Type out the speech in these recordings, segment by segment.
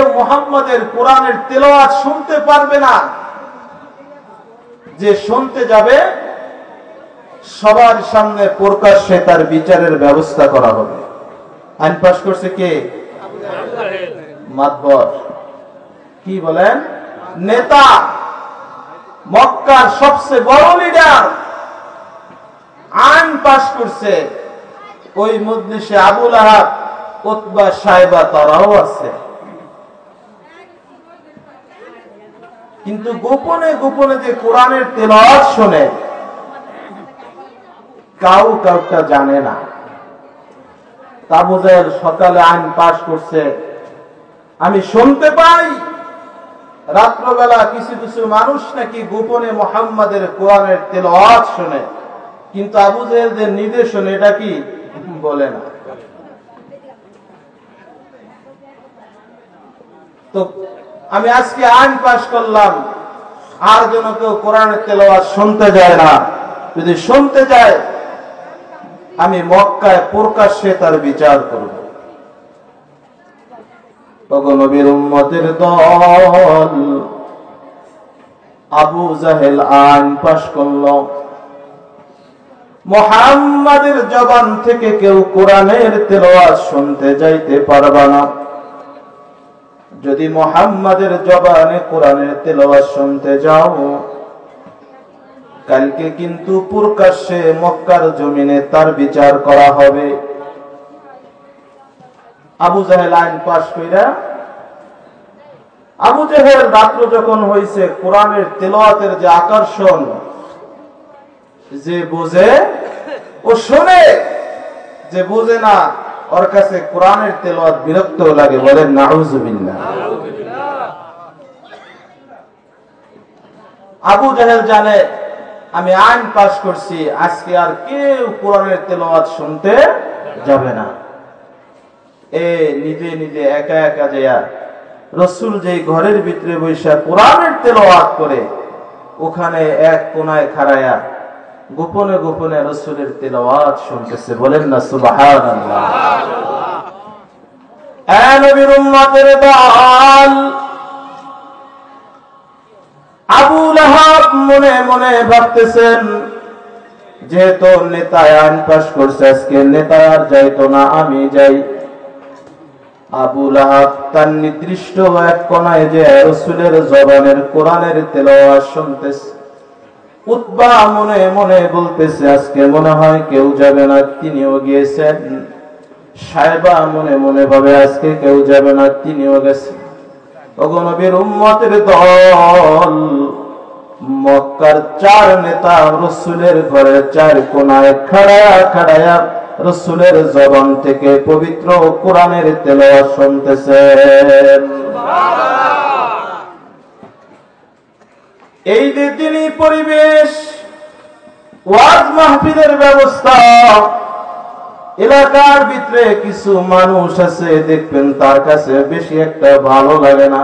কেউ মুহাম্মাদের কোরআনের তেলাওয়াত শুনতে পারবে না। যে শুনতে যাবে সবার সামনে প্রকাশ্যে তার বিচারের ব্যবস্থা করা হবে। আইন পাশ করছে কে? মাতবর। কি বলেন? নেতা, মক্কার সবচেয়ে বড় লিডার আইন পাশ করছে। ওই মজলিসে আবু লাহাব, উতবা, সাইবা তারাও আছে। কিন্তু গোপনে গোপনে যে কোরআনের তেলাওয়াত শুনে কাউটা জানে না। আবু জাহেল সকালে আইন পাশ করছে, আমি শুনতে পাই রাত্রবেলা কিছু কিছু মানুষ নাকি গোপনে মুহাম্মাদের কোরআনের তেলাওয়াত শুনে, কিন্তু আবু জাহেল যে নিজে শুনে এটা কি বলে না। তো আমি আজকে আইন পাশ করলাম, আর যেন কেউ কোরআনের তেলাওয়াত শুনতে যায় না। যদি শুনতে যায় আমি মক্কায় প্রকাশ্যে তার বিচার করব। নবীর উম্মতের দল আবু জাহেল আইন পাশ করল, মুহাম্মাদের জবান থেকে কেউ কোরআনের তেলাওয়াত শুনতে যাইতে পারবে না। যদি মুহাম্মাদের জবানে কোরআনের তেলাওয়াত শুনতে যাও, কালকে কিন্তু প্রকাশ্যে মক্কার জমিনে তার বিচার করা হবে। আবু জাহেল আইন পাশ কইরা, আবু জাহেল রাত্র যখন হইছে কোরআনের তেলাওয়াতের যে আকর্ষণ, যে বোঝে ও শোনে, যে বোঝে না ওর কাছে কোরআনের তেলাওয়াত বিরক্ত লাগে। বলেন নাউযুবিল্লাহ। আবু জাহেল জানে আমি আইন পাশ করছি, আজকে আর কেউ কোরআনের তেলাওয়াত শুনতে যাবে না। নিজে নিজে একা একা যায়া রাসূল যেই ঘরের ভিতরে বসে কোরআনের তেলাওয়াত করে, ওখানে এক কোনায় খাড়ায়া গোপনে গোপনে রাসূলের তেলাওয়াত শুনতেছে। বলেন না সুবহানাল্লাহ। এ নবীর উম্মতের দল, আবু লাহাব মনে মনে ভাবতেছেন, যেহেতু নেতা আইন পাশ করছে, আজকে নেতা আর যাইতো না, আমি যাই। আবু লাহাব তার নির্দিষ্ট এক কোনায় যে রাসূলের জবানের কোরআনের তেলাওয়াত শুনতেছে। উতবা মনে মনে বলতেছে, আজকে মনে হয় কেউ যাবে না, তিনিও গিয়েছেন। সাইবা মনে মনে ভাবে, আজকে কেউ যাবে না, তিনিও গেছেন। ওগো নবীর উম্মতের দল, মক্কার চার নেতা রাসূলের ঘরের চার কোনায় খাড়ায়া খাড়ায়া রাসূলের জবান থেকে পবিত্র কোরআনের তেলাওয়াত শুনতেছেন। এই যে তিনি পরিবেশ, ওয়াজ মাহফিলের ব্যবস্থা, এলাকার ভিতরে কিছু মানুষ আছে দেখবেন তার কাছে বেশি একটা ভালো লাগে না,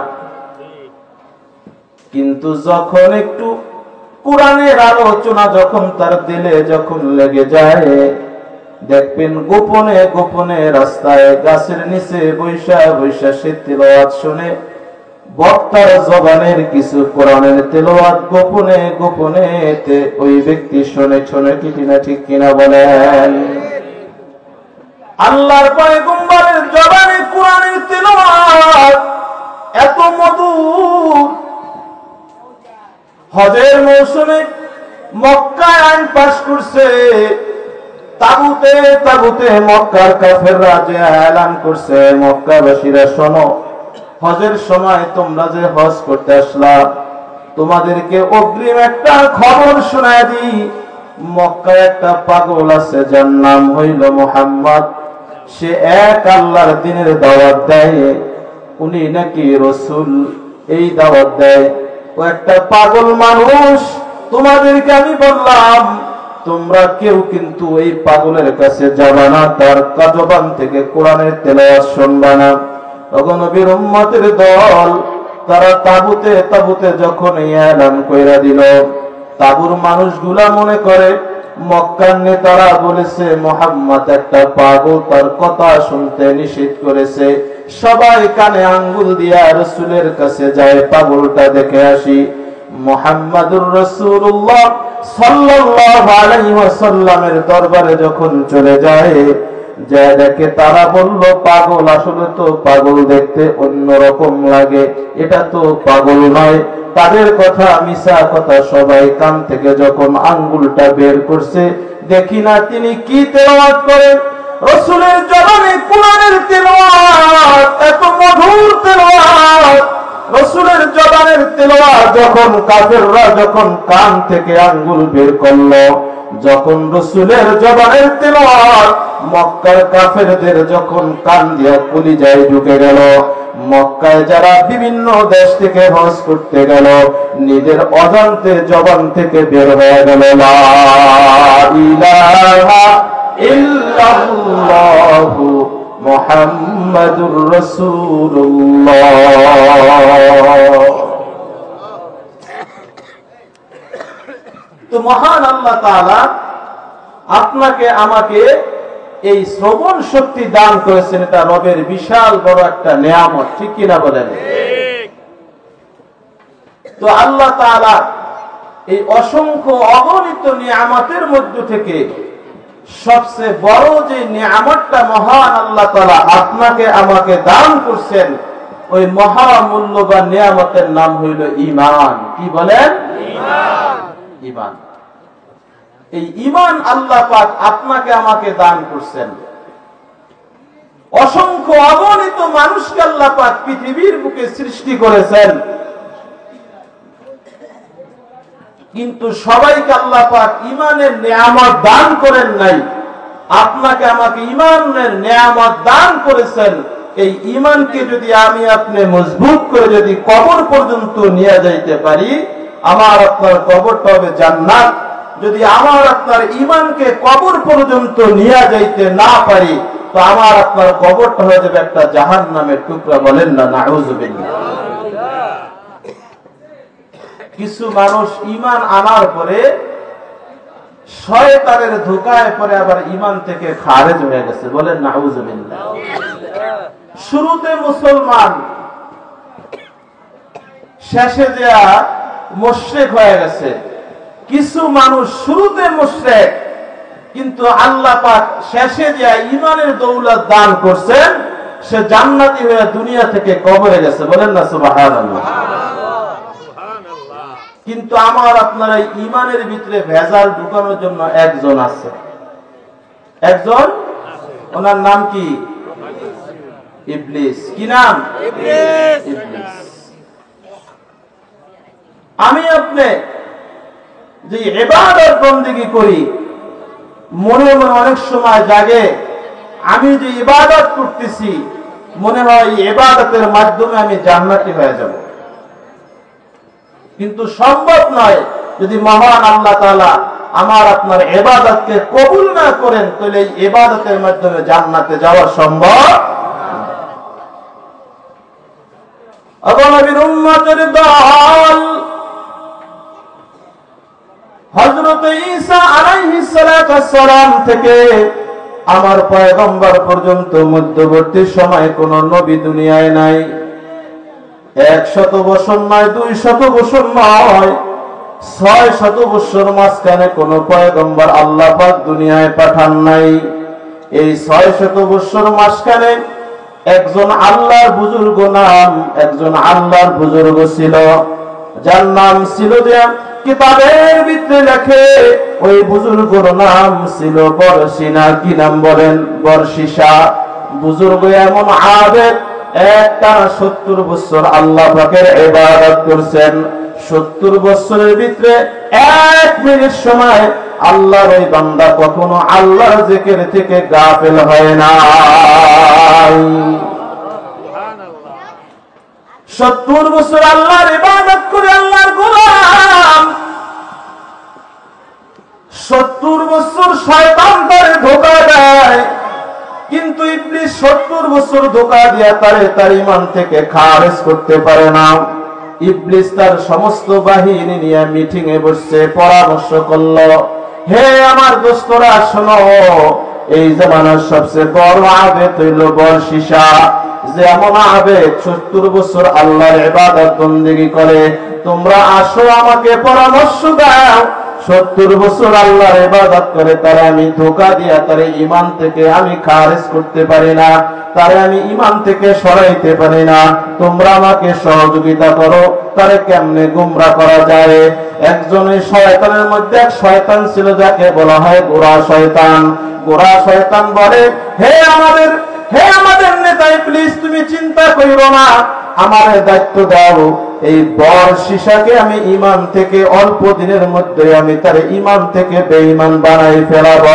কিন্তু যখন একটু কোরআনের আলোচনা যখন তার দিলে যখন লেগে যায়, দেখবেন গোপনে গোপনে রাস্তায় গাছের নিচে বৈশা বৈশা সে তেলাওয়াত শুনে, বক্তার জবানের কিছু কোরআনের তেলাওয়াত গোপনে গোপনে ওই ব্যক্তি শুনে শুনে, ঠিক কিনা ঠিক কিনা বলেন? আল্লাহর পয়গম্বরের জবানে কোরআনের তেলাওয়াত এত মধুর। হজের মৌসুমে মক্কায় আইন পাশ করছে, তাবুতে তাবুতে মক্কার কাফেররা যে এলান করছে, মক্কাবাসীরা শোনো, হজের সময় তোমরা যে হজ করতে আসলা, তোমাদেরকে অগ্রিম একটা খবর শোনায় দিই। মক্কায় একটা পাগল আছে যার নাম হইল মুহাম্মদ। সে এক আল্লাহর দ্বীনের দাওয়াত দেয়, উনি নাকি রাসূল, এই দাওয়াত দেয়। ও একটা পাগল মানুষ। তোমাদেরকে আমি বললাম তোমরা কেউ কিন্তু এই পাগলের কাছে যাবা না, তার জবান থেকে কোরআনের তেলাওয়াত শুনবা না। ওগো নবীর উম্মতের দল, তারা তাবুতে তাবুতে যখন এলান কইরা দিল, তাবুর মানুষগুলা মনে করে মক্কার নেতারা বলেছে মুহাম্মদ একটা পাগল, তার কথা শুনতে নিষেধ করেছে, সবাই কানে আঙ্গুল দিয়া রাসূলের কাছে যায়, পাগলটা দেখে আসি। মুহাম্মাদুর রাসূলুল্লাহ সাল্লাল্লাহু আলাইহি ওয়াসাল্লামের দরবারে যখন চলে যায়, যা দেখে তারা বলল, পাগল, আসলে তো পাগল দেখতে অন্যরকম লাগে, এটা তো পাগল নয়। তাদের কথা মিছা কথা, সবাই কান থেকে যখন আঙ্গুলটা বের করছে, দেখি না তিনি কি তেলাওয়াত করেন। রাসূলের জবানে কোরআনের তেলাওয়াত, এত মধুর তেলাওয়াত। রাসূলের জবানের তেলাওয়াত যখন কাফেররা যখন কান থেকে আঙ্গুল বের করলো, যখন রাসূলের জবানের তেলাওয়াত মক্কার কাফেরদের যখন কান দিয়া কলিজায় ঢুকে গেল, মক্কায় যারা বিভিন্ন দেশ থেকে হজ করতে গেল, নিজের অজান্তে জবান থেকে বের হয়ে গেল, লা ইলাহা ইল্লাল্লাহু মুহাম্মাদুর রাসূলুল্লাহ। তো মহান আল্লাহ তাআলা আপনাকে আমাকে এই শ্রবণ শক্তি দান করেছেন, এটা রবের বিশাল বড় একটা নেয়ামত, ঠিক কিনা বলেন? তো আল্লাহ তাআলা এই অসংখ্য অগণিত নিয়ামতের মধ্য থেকে সবচেয়ে বড় যে নিয়ামতটা মহান আল্লাহ তাআলা আপনাকে আমাকে দান করছেন, ওই মহামূল্যবান নিয়ামতের নাম হইল ঈমান। কি বলেন? ঈমান। ঈমান। এই ঈমান আল্লাহ পাক আপনাকে আমাকে দান করছেন। অসংখ্য অগণিত মানুষকে আল্লাহ পাক পৃথিবীর বুকে সৃষ্টি করেছেন, কিন্তু সবাইকে আল্লাহ পাক ঈমানের নিয়ামত দান করেন নাই। আপনাকে আমাকে ঈমানের নিয়ামত দান করেছেন। এই ঈমানকে যদি আমি আপনি মজবুত করে যদি কবর পর্যন্ত নিয়ে যাইতে পারি, আমার আপনার কবরটা হবে জান্নাত। যদি আমার আপনার ঈমানকে কবর পর্যন্ত নিয়ে যাইতে না পারি, তো আমার আপনার কবরটা হয়ে যাবে একটা জাহান্নামের টুকরা। বলেন না নাউযুবিল্লাহ। কিছু মানুষ ঈমান আনার পরে শয়তানের ধোঁকায় পরে আবার ঈমান থেকে খারেজ হয়ে গেছে। বলেন নাউযুবিল্লাহ। শুরুতে মুসলমান, শেষে দেয়া মুশরিক হয়ে গেছে। কিছু মানুষ শুরুতে মুশরিক, কিন্তু আল্লাহ পাক শেষে দেয়া ঈমানের দৌলত দান করছেন, সে জান্নাতি হয়ে দুনিয়া থেকে কবরে গেছে। বলেন না সুবহানাল্লাহ। কিন্তু আমার আপনার এই ঈমানের ভিতরে ভেজাল ঢুকানোর জন্য একজন আছে, একজন, ওনার নাম কি? ইবলিস। কি নাম? ইবলিস। আমি আপনি যে ইবাদত বন্দেগী করি, মনে মনে অনেক সময় জাগে, আমি যে ইবাদত করতেছি, মনে হয় এই ইবাদতের মাধ্যমে আমি জান্নাতি হয়ে যাব। কিন্তু সম্ভব নয়। যদি মহান আল্লাহ তাআলা আমার আপনার ইবাদতকে কবুল না করেন, তাহলে এই ইবাদতের মাধ্যমে জান্নাতে যাওয়া সম্ভব। নবীর উম্মতের দল হযরত ঈসা আলাইহিস সালাতু ওয়াস সালাম থেকে আমার পয়গম্বর পর্যন্ত মধ্যবর্তী সময় কোন নবী দুনিয়ায় নাই। 100 বছর নয়, 200 বছর নয়, 600 বছর মাঝখানে কোন পয়গম্বর আল্লাহ পাক দুনিয়ায় পাঠান নাই। এই 600 বছর মাঝখানে একজন আল্লাহর বুজুর্গ নাম, একজন আল্লাহর বুজুর্গ ছিল, যার নাম ছিল যে কিতাবের ভিতরে লেখে, ওই বুজুর্গর নাম ছিল বরসিনা। কি নাম বলেন? বরশিসা। বুজুর্গ এমন আবেদ, একটানা 70 বছর আল্লাহ পাকের ইবাদত করছেন। 70 বছরের ভিতরে 1 মিনিট সময় আল্লাহর ওই বান্দা কখনো আল্লাহর জিকির থেকে গাফিল হয় না। 70 বছর আল্লাহর ইবাদত করে আল্লাহর গোলাম, 70 বছর শয়তান তারে ধোঁকা দেয়, কিন্তু ইবলিস 70 বছর ধোঁকা দিয়া তার ঈমান থেকে খারিজ করতে পারে না। ইবলিস তার সমস্ত বাহিনী নিয়ে মিটিং এ বসছে, পরামর্শ করলো, হে আমার দোস্তরা শোনো, এই জামানার সবচেয়ে বড় আবেদ হইল বর্ষিসা। যেমন আবেদ 70 বছর আল্লাহর ইবাদত বন্দেগী করে, তোমরা আসো আমাকে পরামর্শ দাও। 70 বছর আল্লাহর ইবাদত করে তারে আমি ধোঁকা দিয়া তারে ঈমান থেকে আমি খারিজ করতে পারি না, তারে আমি ঈমান থেকে সরাইতে পারি না। তোমরা আমাকে সহযোগিতা করো, তারে কেমনে গুমরা করা যায়। একজনের শয়তানের মধ্যে এক শয়তান ছিল যাকে বলা হয় গোরা শয়তান। গোরা শয়তান বলে, হে আমাদের নেতা ইবলিস, তুমি চিন্তা করিও না, আমারে দায়িত্ব দাও। এই বর্ষিসাকে আমি ঈমান থেকে অল্প দিনের মধ্যে আমি তার ঈমান থেকে বেঈমান বানাই ফেলাব।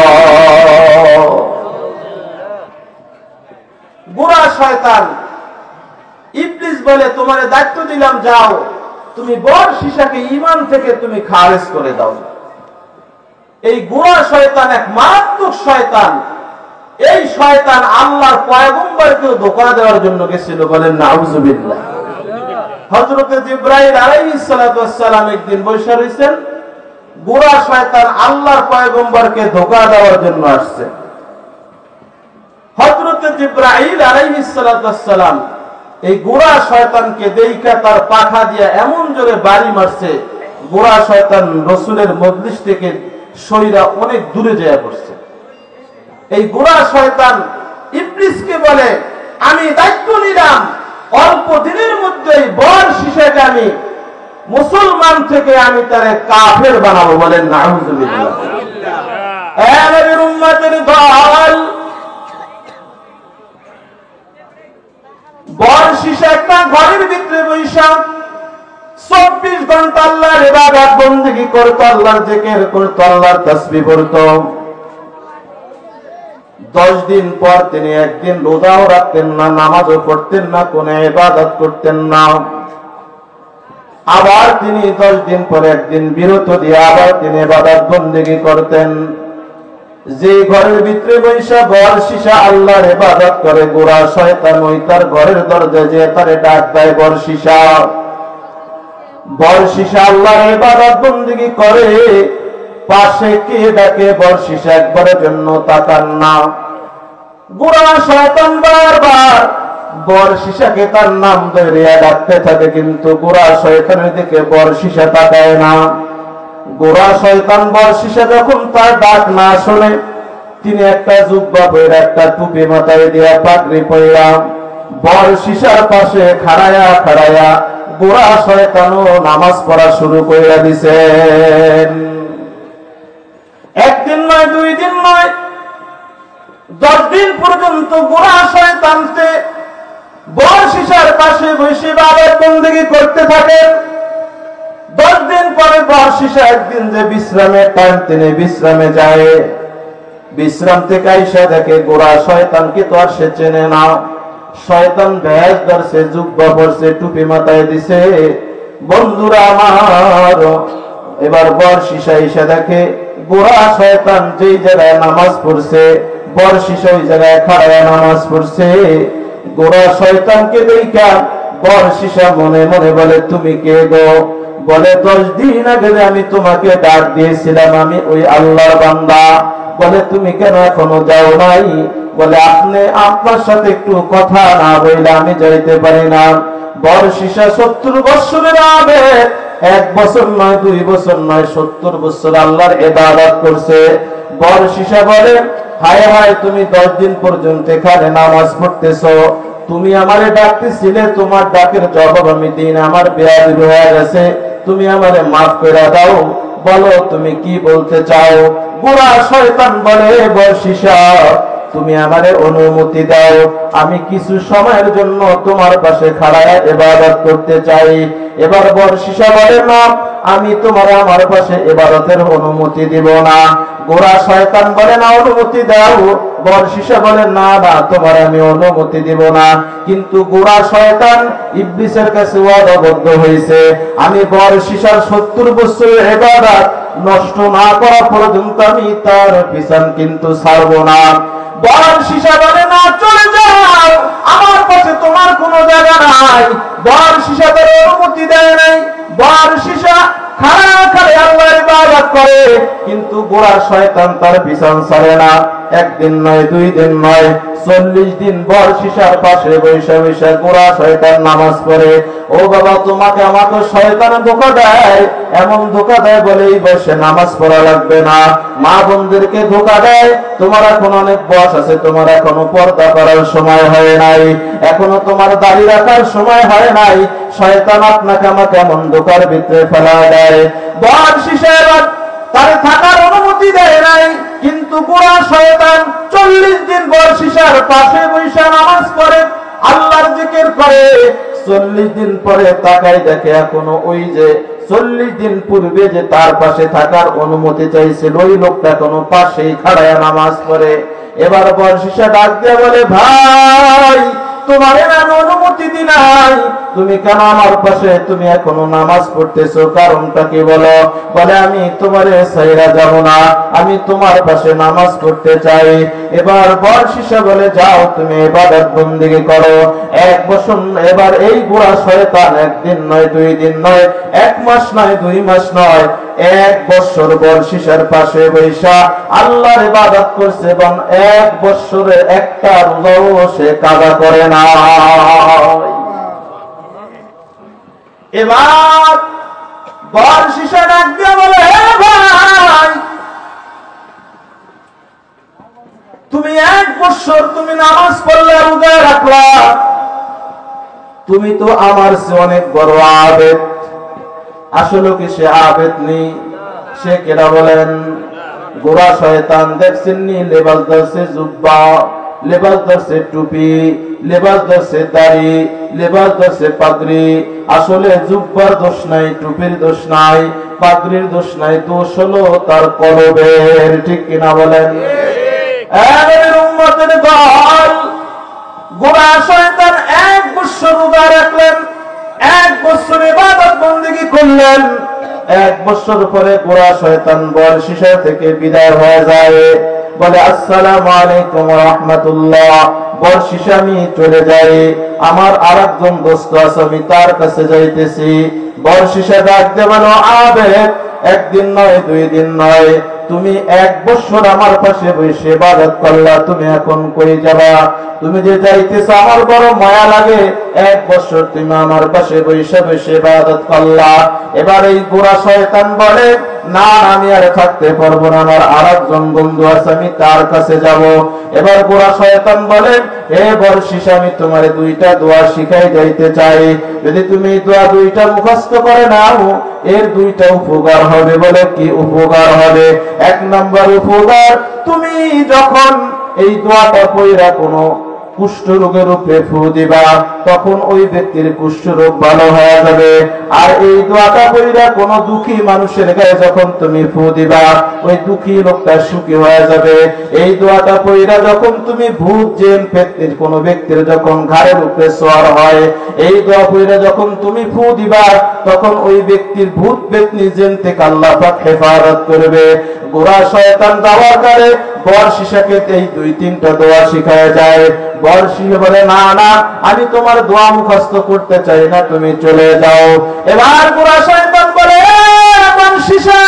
গোরা শয়তান ইবলিস বলে, তোমারে দায়িত্ব দিলাম, যাও তুমি বর্ষিসাকে ঈমান থেকে তুমি খারিজ করে দাও। এই গোরা শয়তান এক মারাত্মক শয়তান। এই শয়তান আল্লাহর পয়গম্বরকেও ধোঁকা দেওয়ার জন্য গেছিল, বলেন নাউজুবিল্লাহ। হযরত জিবরাইল আলাইহিস সালাতু ওয়াস সালাম একদিন বসে রইছেন, গোরা শয়তান আল্লাহর পয়গম্বরকে ধোঁকা দেওয়ার জন্য আসছে। হযরত জিবরাইল আলাইহিস সালাতু ওয়াস সালাম এই গোরা শয়তানকে দেইখা তার পাখা দিয়ে এমন জোরে বাড়ি মারছে, গোরা শয়তান রাসূলের মজলিস থেকে সইরা অনেক দূরে যায় পড়ছে। এই গোরা শয়তান ইবলিসকে বলে, আমি দায়িত্ব নিলাম অল্প দিনের মধ্যেই বর্ষিসাকে আমি মুসলমান থেকে আমি তারে কাফের বানাবো, বলেন নাউজুবিল্লাহ। এ নবীর উম্মতের দল, বর্ষিসা একটা ঘরের ভিতরে বৈশা 24 ঘন্টা আল্লাহর ইবাদত বন্দেগী করত, আল্লাহর জিকির করত, আল্লাহর তাসবিহ পড়ত। 10 দিন পর তিনি একদিন রোজাও রাখতেন না, নামাজও পড়তেন না, কোন ইবাদত করতেন না। আবার তিনি 10 দিন পরে একদিন বিরত দিয়ে আবার তিনি ইবাদত বন্দেগী করতেন। যে ঘরের ভিতরে বৈশা বর্ষিসা আল্লাহর ইবাদত করে, গোরা শয়তান ওই তার ঘরের দরজায় যে তারে ডাক দেয়, বর্ষিসা। বর্ষিসা আল্লাহর ইবাদত বন্দেগী করে, পাশে কে ডাকে, বর্ষিসা একবারের জন্য তাকান না। গোরা শয়তান বারবার বর্ষিসাকে তার নাম ধরে ডাকতে থাকে, কিন্তু গোরা শয়তানের দিকে বর্ষিসা তাকায় না। গোরা শয়তান বর্ষিসা যখন তার ডাক না শুনে, তিনি একটা জুব্বা পরে একটা টুপি মাথায় দিয়া পাগড়ি পয়রা বর্ষিসার পাশে খাড়ায়া খাড়ায়া গোরা শয়তানও নামাজ পড়া শুরু করে দিছেন। একদিন নয়, 2 দিন নয়, 10 দিন পর্যন্ত গোরা শয়তানকে বর্ষিসার পাশে বসে ইবাদত বন্দেগী করতে থাকেন। 10 দিন পরে বর্ষিসা একদিন যে বিশ্রামের টাইম, তিনি বিশ্রামে যায়। বিশ্রাম থেকে আইসা দেখে গোরা শয়তানকে তো আর সে চেনে না। শয়তান ভেষ ধরছে, জুব্বা পরছে, টুপি মাথায় দিছে। বন্ধুরা আমার, এবার বর্ষিসা এসে দেখে গোরা শয়তান যেই জায়গায় নামাজ পড়ছে, বর্ষিসা ওই জায়গায় খাড়ায় নামাজ পড়ছে। গোরা শয়তানকে দেখা বর্ষিসা মনে মনে বলে, তুমি কে গো? বলে, 10 দিন আগে আমি তোমাকে ডাক দিয়েছিলাম, আমি ওই আল্লাহর বান্দা। বলে, তুমি কেন এখনো যাও নাই? বলে, আপনার সাথে একটু কথা না বললে আমি যাইতে পারি না। বর্ষিসা 70 বছরের আবেদ, 1 বছর নয়, 2 বছর নয়, 70 বছর আল্লাহর ইবাদত করছে। বর্ষিসা বলে, হায় হায়, তুমি 10 দিন পর্যন্ত এখানে নামাজ পড়তেছো, তুমি আমারে ডাকতেছিলে, তোমার ডাকের জবাব আমি দিই না, আমার বেয়াদবি হয়ে গেছে, তুমি আমারে মাফ করে দাও, বলো তুমি কি বলতে চাও? গোরা শয়তান বলে, বর্ষিসা তুমি আমারে অনুমতি দাও, আমি কিছু সময়ের জন্য তোমার পাশে খাড়ায় ইবাদত করতে চাই। এবার বর্ষিসা বলে, না, আমি তোমার আমার পাশে ইবাদতের অনুমতি দিব না। গোরা শয়তান বলে, না, অনুমতি দাও। বর্ষিসা বলে, না না, তোমার আমি অনুমতি দিব না। কিন্তু গোরা শয়তান ইবলিসের কাছে ওয়াদাবদ্ধ হয়েছে, আমি বর্ষিসার 70 বছরের ইবাদত নষ্ট না করা পর্যন্ত আমি তার পিছন কিন্তু ছাড়বো না। বর্ষিসা বলে, না, চলে যাও, আমার কাছে তোমার কোনো জায়গা নাই। বর্ষিসা তার অনুমতি দেয় নাই। বর শিশা খাড়া খাড়ে আল্লাহর ইবাদত করে, কিন্তু গোড়া শয়তান তার পিছন ছাড়ে না। একদিন নয়, 2 দিন নয়, 40 দিন বর শিশার পাশে বৈশা বৈশা গোড়া শয়তান নামাজ পড়ে। ও বাবা, তোমাকে আমাকে শয়তান ধোঁকা দেয়, এমন ধোঁকা দেয় বলেই বসে নামাজ পড়া লাগবে না। মা বোনদেরকে ধোঁকা দেয়, তোমার এখন অনেক বয়স আছে, তোমার এখনো পর্দা করার সময় হয় নাই, এখনো তোমার দাড়ি রাখার সময় হয় নাই। শয়তান আপনাকে আমাকে এমন ধোঁকার ভিতরে ফেলা দেয়। বর শিশা এবার তার থাকার অনুমতি দেয় নাই, কিন্তু গোড়া শয়তান 40 দিন বর শিশার পাশে বৈশা নামাজ পড়ে, আল্লাহর জিকির করে। 40 দিন পরে তাকাই দেখে এখনো ওই যে 40 দিন পূর্বে যে তার পাশে থাকার অনুমতি চাইছিল ওই লোকটা এখনো পাশেই খাড়ায় নামাজ পড়ে। এবার বর শিশা ডাক দিয়ে বলে, ভাই তোমার আমি অনুমতি দি নাই, তুমি কেন আমার পাশে তুমি এখনো নামাজ পড়তেছো, কারণটা কি বলো? বলে, আমি তোমারে ছাইরা যাব না, আমি তোমার পাশে নামাজ পড়তে চাই। এবার বর শিশা বলে, যাও তুমি ইবাদত বন্দেগী করো। 1 বছর এবার এই গোড়া শয়তান 1 দিন নয়, 2 দিন নয়, 1 মাস নয়, 2 মাস নয়, 1 বছর বর শিশার পাশে বৈশা আল্লাহর ইবাদত করছে এবং 1 বছরে একটা রোজাও সে কাজা করে না। এবার বর শিশা ডাক দিয়ে বলে, হে ভাই, তুমি 1 বছর তুমি নামাজ পড়লে, রোজা রাখলা, তুমি তো আমার চেয়ে অনেক বড় আবেদ। আসলে কি সে আবেদ নেই? সে কেডা বলেন? গোড়া শয়তান। দেখছেন নি, লেবাস ধরছে জুব্বা, লেবাস ধরছে টুপি, লেবাস ধরছে দাড়ি, লেবাস ধরছে পাগড়ি। আসলে জুব্বার দোষ নাই, টুপির দোষ নাই, পাগড়ির দোষ নাই, দোষ হলো তার কলবের। ঠিক কিনা বলেন? উম্মতের দল, গোড়া শয়তান 1 বছর রোজা রাখলেন, 1 বছর ইবাদত বন্দেগী করলেন। 1 বছর পরে গোড়া শয়তান বর শিশা থেকে বিদায় হয়ে যায়, বলে, আসসালামু আলাইকুম ওয়া রাহমাতুল্লাহ। বর শিশা আমি চলে যাই, আমার আরেকজন দোস্ত আছে, আমি তার কাছে যাইতেছি। বর শিশা ডাক দিয়ে বলো, আবেদ, 1 দিন নয়, 2 দিন নয়, তুমি 1 বছর আমার পাশে বসে ইবাদত করলা, তুমি এখন কই যাবা? তুমি যে যাইতেছো আমার বড় মায়া লাগে, 1 বছর তুমি আমার পাশে বসে বসে ইবাদত করলা। এবার এই গোড়া শয়তান বলে, না আমি আর থাকতে পারবো না, আমার আরেকজন বন্ধু আছে, আমি তার কাছে যাব। এবার গোড়া শয়তান বলে, হে বর শিশা, আমি তোমারে 2টা দোয়া শিখাই যাইতে চাই, যদি তুমি দোয়া 2টা মুখস্থ করে নাও, এর 2টা উপকার হবে। বলে, কি উপকার হবে? 1 নম্বর উপকার, তুমি যখন এই দোয়াটা পড়া কোনো কুষ্ঠ রোগের উপরে ফু দিবা, তখন ওই ব্যক্তির কুষ্ঠ রোগ ভালো হয়ে যাবে। আর এই দোয়াটা পড়া কোনো দুঃখী মানুষের গায়ে যখন তুমি ফু দিবা, ওই দুঃখী লোকটা সুখী হয়ে যাবে। এই দোয়াটা পড়া যখন তুমি ভূত জিন পেত্নির কোনো ব্যক্তির যখন ঘাড়ের উপরে সোয়ার হয়, এই দোয়া পড়া যখন তুমি ফু দিবা, তখন ওই ব্যক্তির ভূত পেত্নি জিন থেকে আল্লাহ পাক হেফাজত করবে। গোড়া শয়তান দাওয়া করে বর শিশাকে এই 2-3টা দোয়া শিখায় যায়। বর শিশা বলে, না না, আমি তোমার দোয়া মুখস্থ করতে চাই না, তুমি চলে যাও। এবার গোড়া শয়তান বলে, বর শিশা,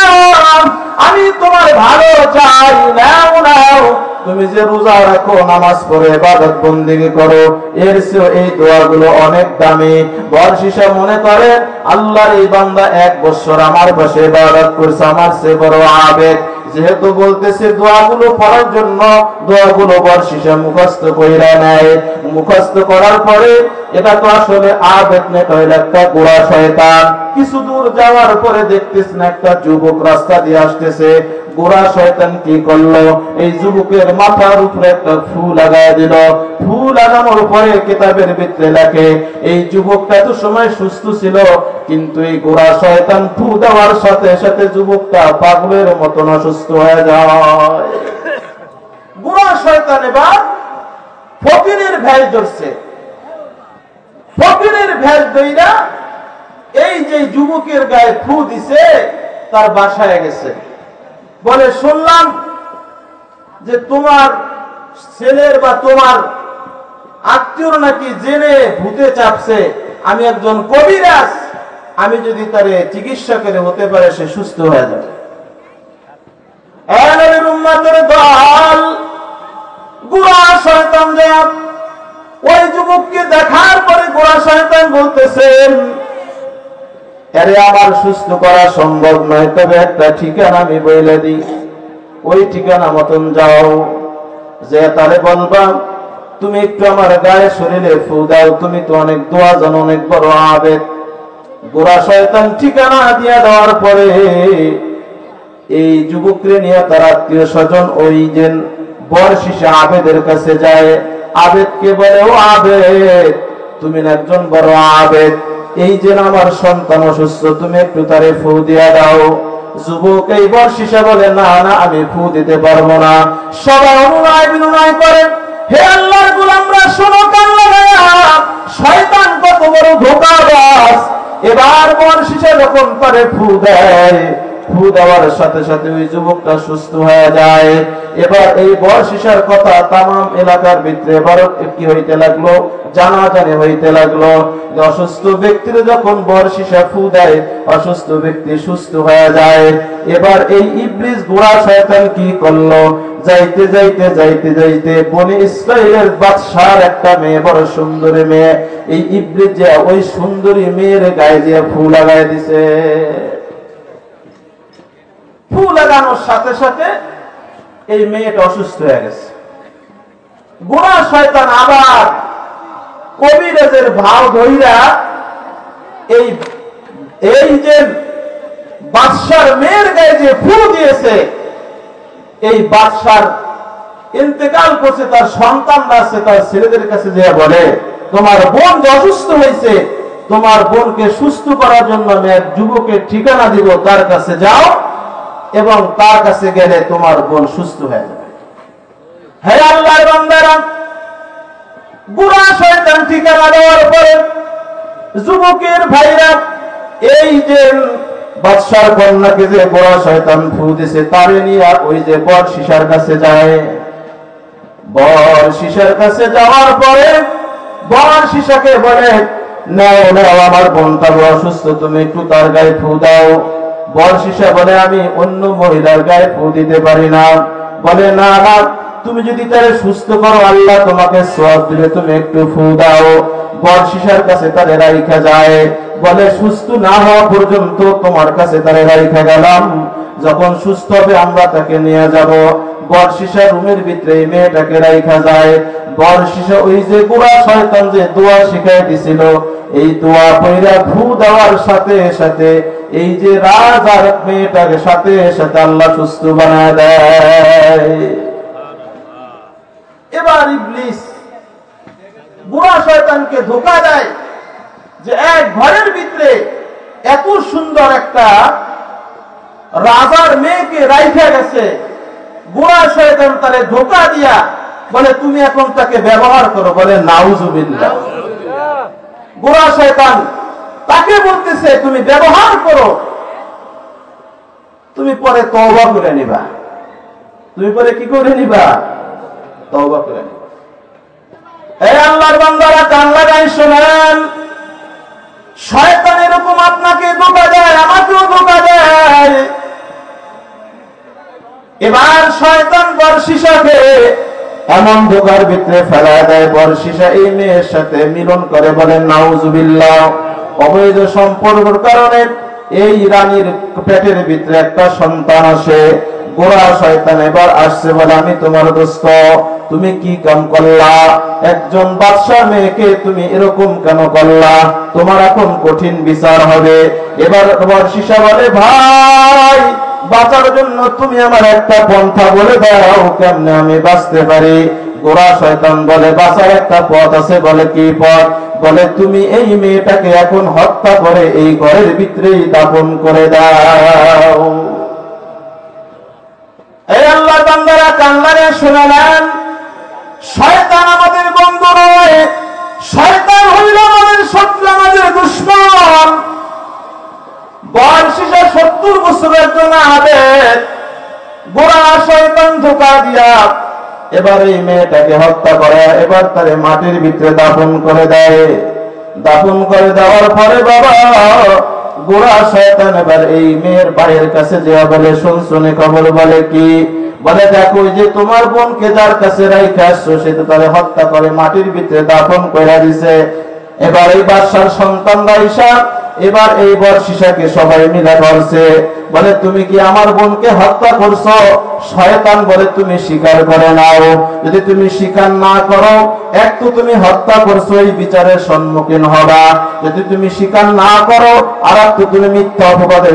আমি তোমার ভালো চাই, নাও নাও, তুমি যে রোজা রাখো, নামাজ পড়ো, ইবাদত বন্দেগী করো, এর চেয়ে এই দোয়াগুলো অনেক দামি। বর শিশা মনে করে, আল্লাহর এই বান্দা 1 বছর আমার পাশে ইবাদত করছে, আমার চেয়ে বড় আবেদ, যেহেতু বলতেছে দোয়াগুলো পড়ার জন্য, দোয়াগুলো বর শিশা মুখস্থ কইরা নেয়। মুখস্থ করার পরে, এটা তো আসলে আবেদ না, এটা হলো একটা গোড়া শয়তান। কিছু দূর যাওয়ার পরে দেখতেছেন একটা যুবক রাস্তা দিয়ে আসতেছে। গোড়া শয়তান কি করলো, এই যুবকের মাথার উপরে একটা ফু লাগায় দিল। ফু লাগানোর পরে কিতাবের ভিতরে লেখে, এই যুবকটা তো সময় সুস্থ ছিল, কিন্তু এই গোড়া শয়তান ফু দেওয়ার সাথে সাথে যুবকটা পাগলের মতন অসুস্থ হয়ে যায়। গোড়া শয়তান এবার ফকিরের ভেষ ধরছে। ফকিরের ভেষ ধইরা এই যে যুবকের গায়ে ফু দিছে, তার বাসায় গেছে। বলে, শুনলাম যে তোমার ছেলের বা তোমার আত্মীয় নাকি জেনে ভূতে চাপছে, আমি একজন কবিরাজ, আমি যদি তারে চিকিৎসা করে হতে পারে সে সুস্থ হয়ে যাবে। নবীর উম্মতের দল গোড়া শয়তান যায় ওই যুবককে দেখার পরে গোড়া শয়তান বলতেছেন, আরে আমার সুস্থ করা সম্ভব নয়, তবে একটা ঠিকানা আমি বলে দিই, ওই ঠিকানা মতন যাও, যে তারে বলবা তুমি একটু আমার গায়ে শরীরে ফু দাও, তুমি তো অনেক দোয়া জানো, অনেক বড় আবেদ। গোড়া শয়তান ঠিকানা দিয়ে দেওয়ার পরে এই যুবকরে নিয়ে তার আত্মীয় স্বজন ওই যে বরশিশা আবেদের কাছে যায়। আবেদকে বলে, ও আবেদ, তুমি না একজন বড় আবেদ, এই যে আমার সন্তান অসুস্থ, তুমি একটু তারে ফু দিয়া দাও। যুবক এই বরশিশা বলে, না না, আমি ফু দিতে পারবো না। সবাই অনুনয় বিনয় করে, হে আল্লাহর গোলামরা শোনো, কান লাগায়া, শয়তান কত বড় ধোঁকাবাজ। এবার বরশিশা যখন তারে ফু দেয়, ফু দেওয়ার সাথে সাথে ওই যুবকটা সুস্থ হয়ে যায়। এবার এই বরশিশার কথা তামাম এলাকার ভিতরে বড় কি হইতে লাগলো, জানাজানি হইতে লাগলো। অসুস্থ ব্যক্তির যখন বরশিশা ফু দেয়, অসুস্থ ব্যক্তি সুস্থ হয়ে যায়। এবার এই ইবলিস গোড়া শয়তান কি করলো, যাইতে যাইতে যাইতে যাইতে বনি ইসরাইলের বাদশার একটা মেয়ে, বড় সুন্দরী মেয়ে, এই ইবলিস যে ওই সুন্দরী মেয়ের গায়ে দিয়ে ফু লাগাই দিছে। ফু লাগানোর সাথে সাথে এই মেয়েটা অসুস্থ হয়ে গেছে। গোড়া শয়তান আবার কবিরাজের ভাও ধইরা এই যে বাদশার মেয়ের গায়ে যে ফু দিয়েছে, এই বাদশার ইন্তেকাল করছে, তার সন্তানরা আছে, তার ছেলেদের কাছে যে বলে, তোমার বোন যে অসুস্থ হয়েছে, তোমার বোনকে সুস্থ করার জন্য আমি এক যুবকের ঠিকানা দিব, তার কাছে যাও, এবং তার কাছে গেলে তোমার বোন সুস্থ হয়ে যাবে। হে আল্লাহর বান্দারা, গোড়া শয়তান ঠিকানা দেওয়ার পরে যুবকের ভাইরা এই যে বাদশার কন্যাকে যে গোড়া শয়তান ফু দিছে, তারে নিয়ে ওই যে বরশিশার কাছে যায়। বরশিশার কাছে যাওয়ার পরে বরশিশাকে বলে, নাও নাও, আমার বোনটা অসুস্থ, তুমি একটু তার গায়ে ফু দাও। বরশিশা বলে, আমি অন্য মহিলার গায়ে ফু দিতে পারি না। বলে, না না, তুমি যদি তারে সুস্থ করো, আল্লাহ তোমাকে সওয়াব দিবে, তুমি একটু ফু দাও। বরশিশার কাছে তারে রাইখা যায়, বলে, সুস্থ না হওয়া পর্যন্ত তোমার কাছে তারে রাইখা গেলাম, যখন সুস্থ হবে আমরা তাকে নিয়ে যাব। বরশিশা রুমের ভিতরে মেয়েটাকে রাইখা যায়। বরশিশা ওই যে গোড়া শয়তান যে দোয়া শিখাই দিছিল, এই দোয়া পয়রা ফু দেওয়ার সাথে সাথে এই যে রাজ আর মেয়েটাকে সাথে সাথে আল্লাহ সুস্থ বানায় দেয়। এবার ইবলিস গোড়া শয়তানকে ধোঁকা দেয় যে এক ঘরের ভিতরে এত সুন্দর একটা রাজার মেয়েকে রাইখা গেছে। গোড়া শয়তান তারে ধোঁকা দিয়া বলে, তুমি এখন তাকে ব্যবহার করো। বলে, নাউজুবিল্লাহ। গোড়া শয়তান তাকে বলতেছে, তুমি ব্যবহার করো, তুমি পরে তওবা করে নিবা। তুমি পরে কি করে নিবা? তওবা করে নিবা। এই আল্লাহর বান্দারা, কান লাগাই শোনেন, শয়তান এরকম আপনাকে ধোঁকা দেয়, আমাকেও ধোঁকা দেয়। এবার শয়তান বরশিশাকে এমন ধোঁকার ভিতরে ফেলা দেয়, বরশিশা এই মেয়ের সাথে মিলন করে। বলেন নাউজুবিল্লাহ। অবৈধ সম্পর্কের কারণে এই রানীর পেটের ভিতরে একটা সন্তান আসে। গোড়া শয়তান এবার আসছে, বলে, আমি তোমার দোস্ত, তুমি কি কাম করলা? একজন বাদশার মেয়েকে তুমি এরকম কেন করলা? তোমার এখন কঠিন বিচার হবে। এবার বরশিশা বলে, ভাই, বাঁচার জন্য তুমি আমার একটা পন্থা বলে দাও, কেমনে আমি বাঁচতে পারি? গোড়া শয়তান বলে, বাঁচার একটা পথ আছে। বলে, কি পথ? বলে, তুমি এই মেয়েটাকে এখন হত্যা করে এই ঘরের ভিতরেই দাফন করে দাও। এই আল্লাহর বান্দারা, কান লাগায় শুনে নেন, শয়তান আমাদের বন্ধু নয়, শয়তান হইল আমাদের শত্রু, আমাদের দুশমন। বরশিশা 70 বছরের জন্য আবেদ, গোড়া শয়তান ধোঁকা দিয়া এবার এই মেয়েটাকে হত্যা করে, এবার তারে মাটির ভিতরে দাফন করে দেয়। দাফন করে দেওয়ার পরে বাবা গোড়া শয়তান এবার এই মেয়ের ভাইয়ের কাছে যে বলে, শুনে খবর, বলে কি? বলে দেখো, ওই যে তোমার বোনকে যার কাছে রাইখে আসছো সে তো তারে হত্যা করে মাটির ভিতরে দাফন করে দিছে। এবার এই বাদশার সন্তানরা ঈশা এবার এই বর্ষিসাকে সবাই মিলে ধরছে, বলে তুমি কি আমার বোনকে হত্যা করছো? শয়তান বলে তুমি স্বীকার করে নাও, যদি তুমি স্বীকার না করো, এক তো তুমি হত্যা করছো, এই বিচারের সম্মুখীন হবা, যদি তুমি স্বীকার না করো আর তো তুমি মিথ্যা অপবাদে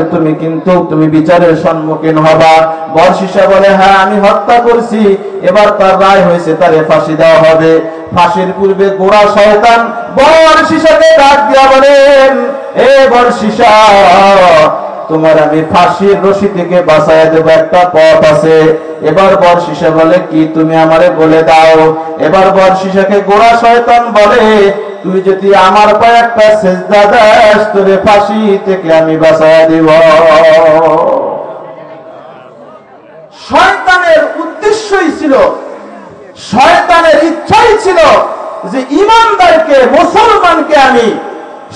তুমি বিচারের সম্মুখীন হবা। বর্ষিসা বলে হ্যাঁ আমি হত্যা করছি। এবার তার রায় হয়েছে, তারে ফাঁসি দেওয়া হবে। ফাঁসির পূর্বে গোড়া শয়তান বর্ষিসাকে ডাক দিয়া বলেন, এ বর্ষিসা, তোমার আমি ফাঁসির রশি থেকে বাঁচায় দেব, একটা পথ আছে। এবার বর্ষিসা বলে কি? তুমি আমারে বলে দাও। এবার বর্ষিসাকে গোড়া শয়তান বলে, তুই যদি আমার পায়ে একটা সেজদা দাস, তোরে ফাঁসি থেকে আমি বাঁচায় দিব। শয়তানের উদ্দেশ্যই ছিল, শয়তানের ইচ্ছাই ছিল যে ইমানদারকে, মুসলমানকে আমি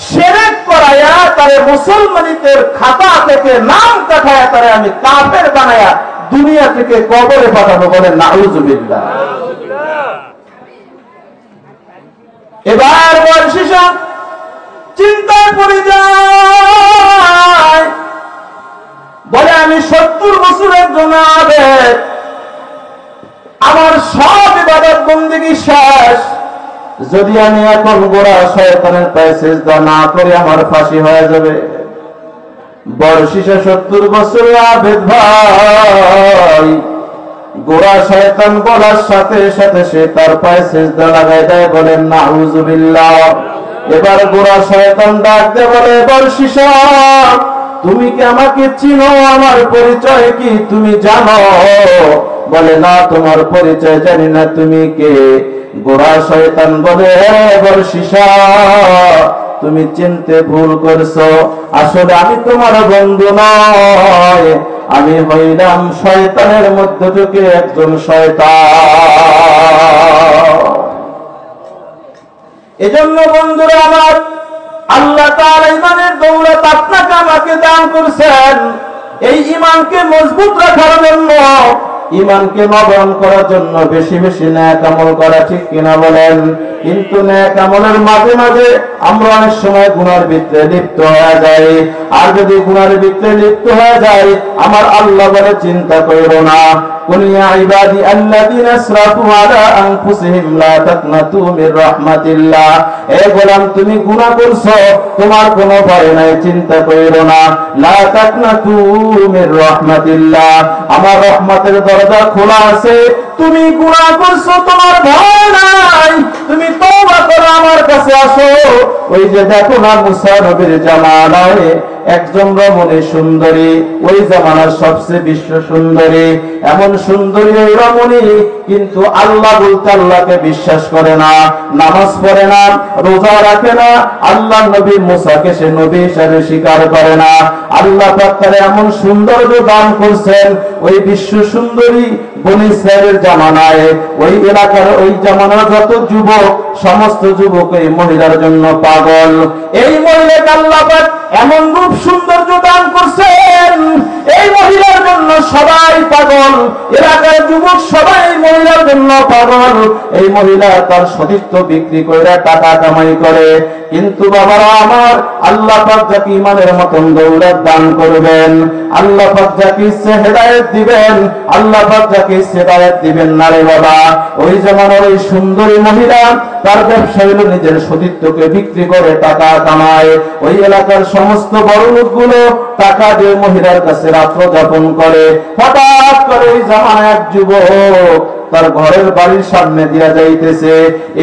শিরক করায়া তারে মুসলমানিতের খাতা থেকে নাম কাটায়া তারে আমি কাফের বানায়া দুনিয়া থেকে কবরে পাঠাবো। বলেন নাউযুবিল্লাহ। এবার বর্ষিসা চিন্তায় পড়ে যায়, বলে আমি 70 বছরের জন্য আমার সব ইবাদত বন্দেগী শেষ, যদি আমি এখন গোড়া শয়তানের পায়ে সিজদা না করে আমার ফাঁসি হয়ে যাবে। বর্ষিসা 70 বছরের আবেদ ভাই, গোড়া শয়তান বলার সাথে সাথে সে তার পায়ে সিজদা লাগাই দেয়। বলেন নাউযুবিল্লাহ। এবার গোড়া শয়তান ডাক দেয়, বলে বর্ষিসা, তুমি কি আমাকে চিনো? আমার পরিচয় কি তুমি জানো? বলে না, তোমার পরিচয় জানি না, তুমি কে? গোড়া শয়তান বলে, বর্ষিসা, তুমি চিনতে ভুল করছো, আসলে আমি তোমার বন্ধু নয়, আমি হইলাম শয়তানের মধ্য থেকে একজন শয়তান। এজন্য বন্ধুরা আমার, আল্লাহ তাআলা ঈমানের দৌলত আপনাকে আমাকে দান করেছেন। এই ঈমানকে মজবুত রাখার জন্য, ঈমানকে নবায়ন করার জন্য বেশি বেশি নেক আমল করা, ঠিক কিনা বলেন? কিন্তু নেক আমলের মাঝে মাঝে আমরা অনেক সময় গুনার ভিতরে লিপ্ত হয়ে যাই। আর যদি গুনার ভিতরে লিপ্ত হয়ে যাই, আমার আল্লাহ বলে চিন্তা করো না, কুল ইয়া ইবাদি আল্লাযীনা আসরাফু আলা আনফুসিহিম লা তাকনাতু মির রাহমাতিল্লাহ। এ গোলাম, তুমি গুনাহ করছো, তোমার কোনো ভয় নাই, চিন্তা করো না। লা তাকনাতু মির রাহমাতিল্লাহ, আমার রহমতের দরজা খোলা আছে। তুমি গুনাহ করছো, তোমার ভয় নাই, তুমি তওবা করো, আমার কাছে আসো। ওই যে দেখো না, মুসা নবীর জামানায় একজন রমণী সুন্দরী, ওই জামানার সবচেয়ে বিশ্ব সুন্দরী, এমন সুন্দরী ওই রমণী, কিন্তু আল্লাহ বলতে আল্লাহকে বিশ্বাস করে না, নামাজ পড়ে না, রোজা রাখে না, আল্লাহ নবী মুসাকে সে নবী হিসেবে স্বীকার করে না। আল্লাহ পাক তারে এমন সৌন্দর্য দান করছেন, ওই বিশ্ব সুন্দরী বনি ইসরাইলের জামানায়, ওই এলাকার ওই জামানার যত যুবক, সমস্ত যুবক এই মহিলার জন্য পাগল। এই মহিলাকে আল্লাহ পাক এমন রূপ সৌন্দর্য দান করছেন, এই মহিলার জন্য সবাই পাগল, এলাকার যুবক সবাই মহিলার জন্য পাগল। এই মহিলা তার সতীত্ব বিক্রি করে টাকা কামাই করে। কিন্তু বাবারা আমার, আল্লাহ পাক যাকে ঈমানের মতন দৌলত দান করবেন, আল্লাহ পাক যাকে ইচ্ছে হেদায়েত দিবেন, আল্লাহ পাক যাকে ইচ্ছে হেদায়েত দিবেন না রে বাবা। ওই জামানার ওই সুন্দরী মহিলা তার ব্যবসা হলো নিজের সতীত্বকে বিক্রি করে টাকা কামায়। ওই এলাকার সমস্ত বড় লোকগুলো টাকা দিয়ে মহিলার কাছে রাত্র যাপন করে। হঠাৎ করে ওই জামানায় এক যুবক তার ঘরের বাড়ির সামনে দিয়া যাইতেছে।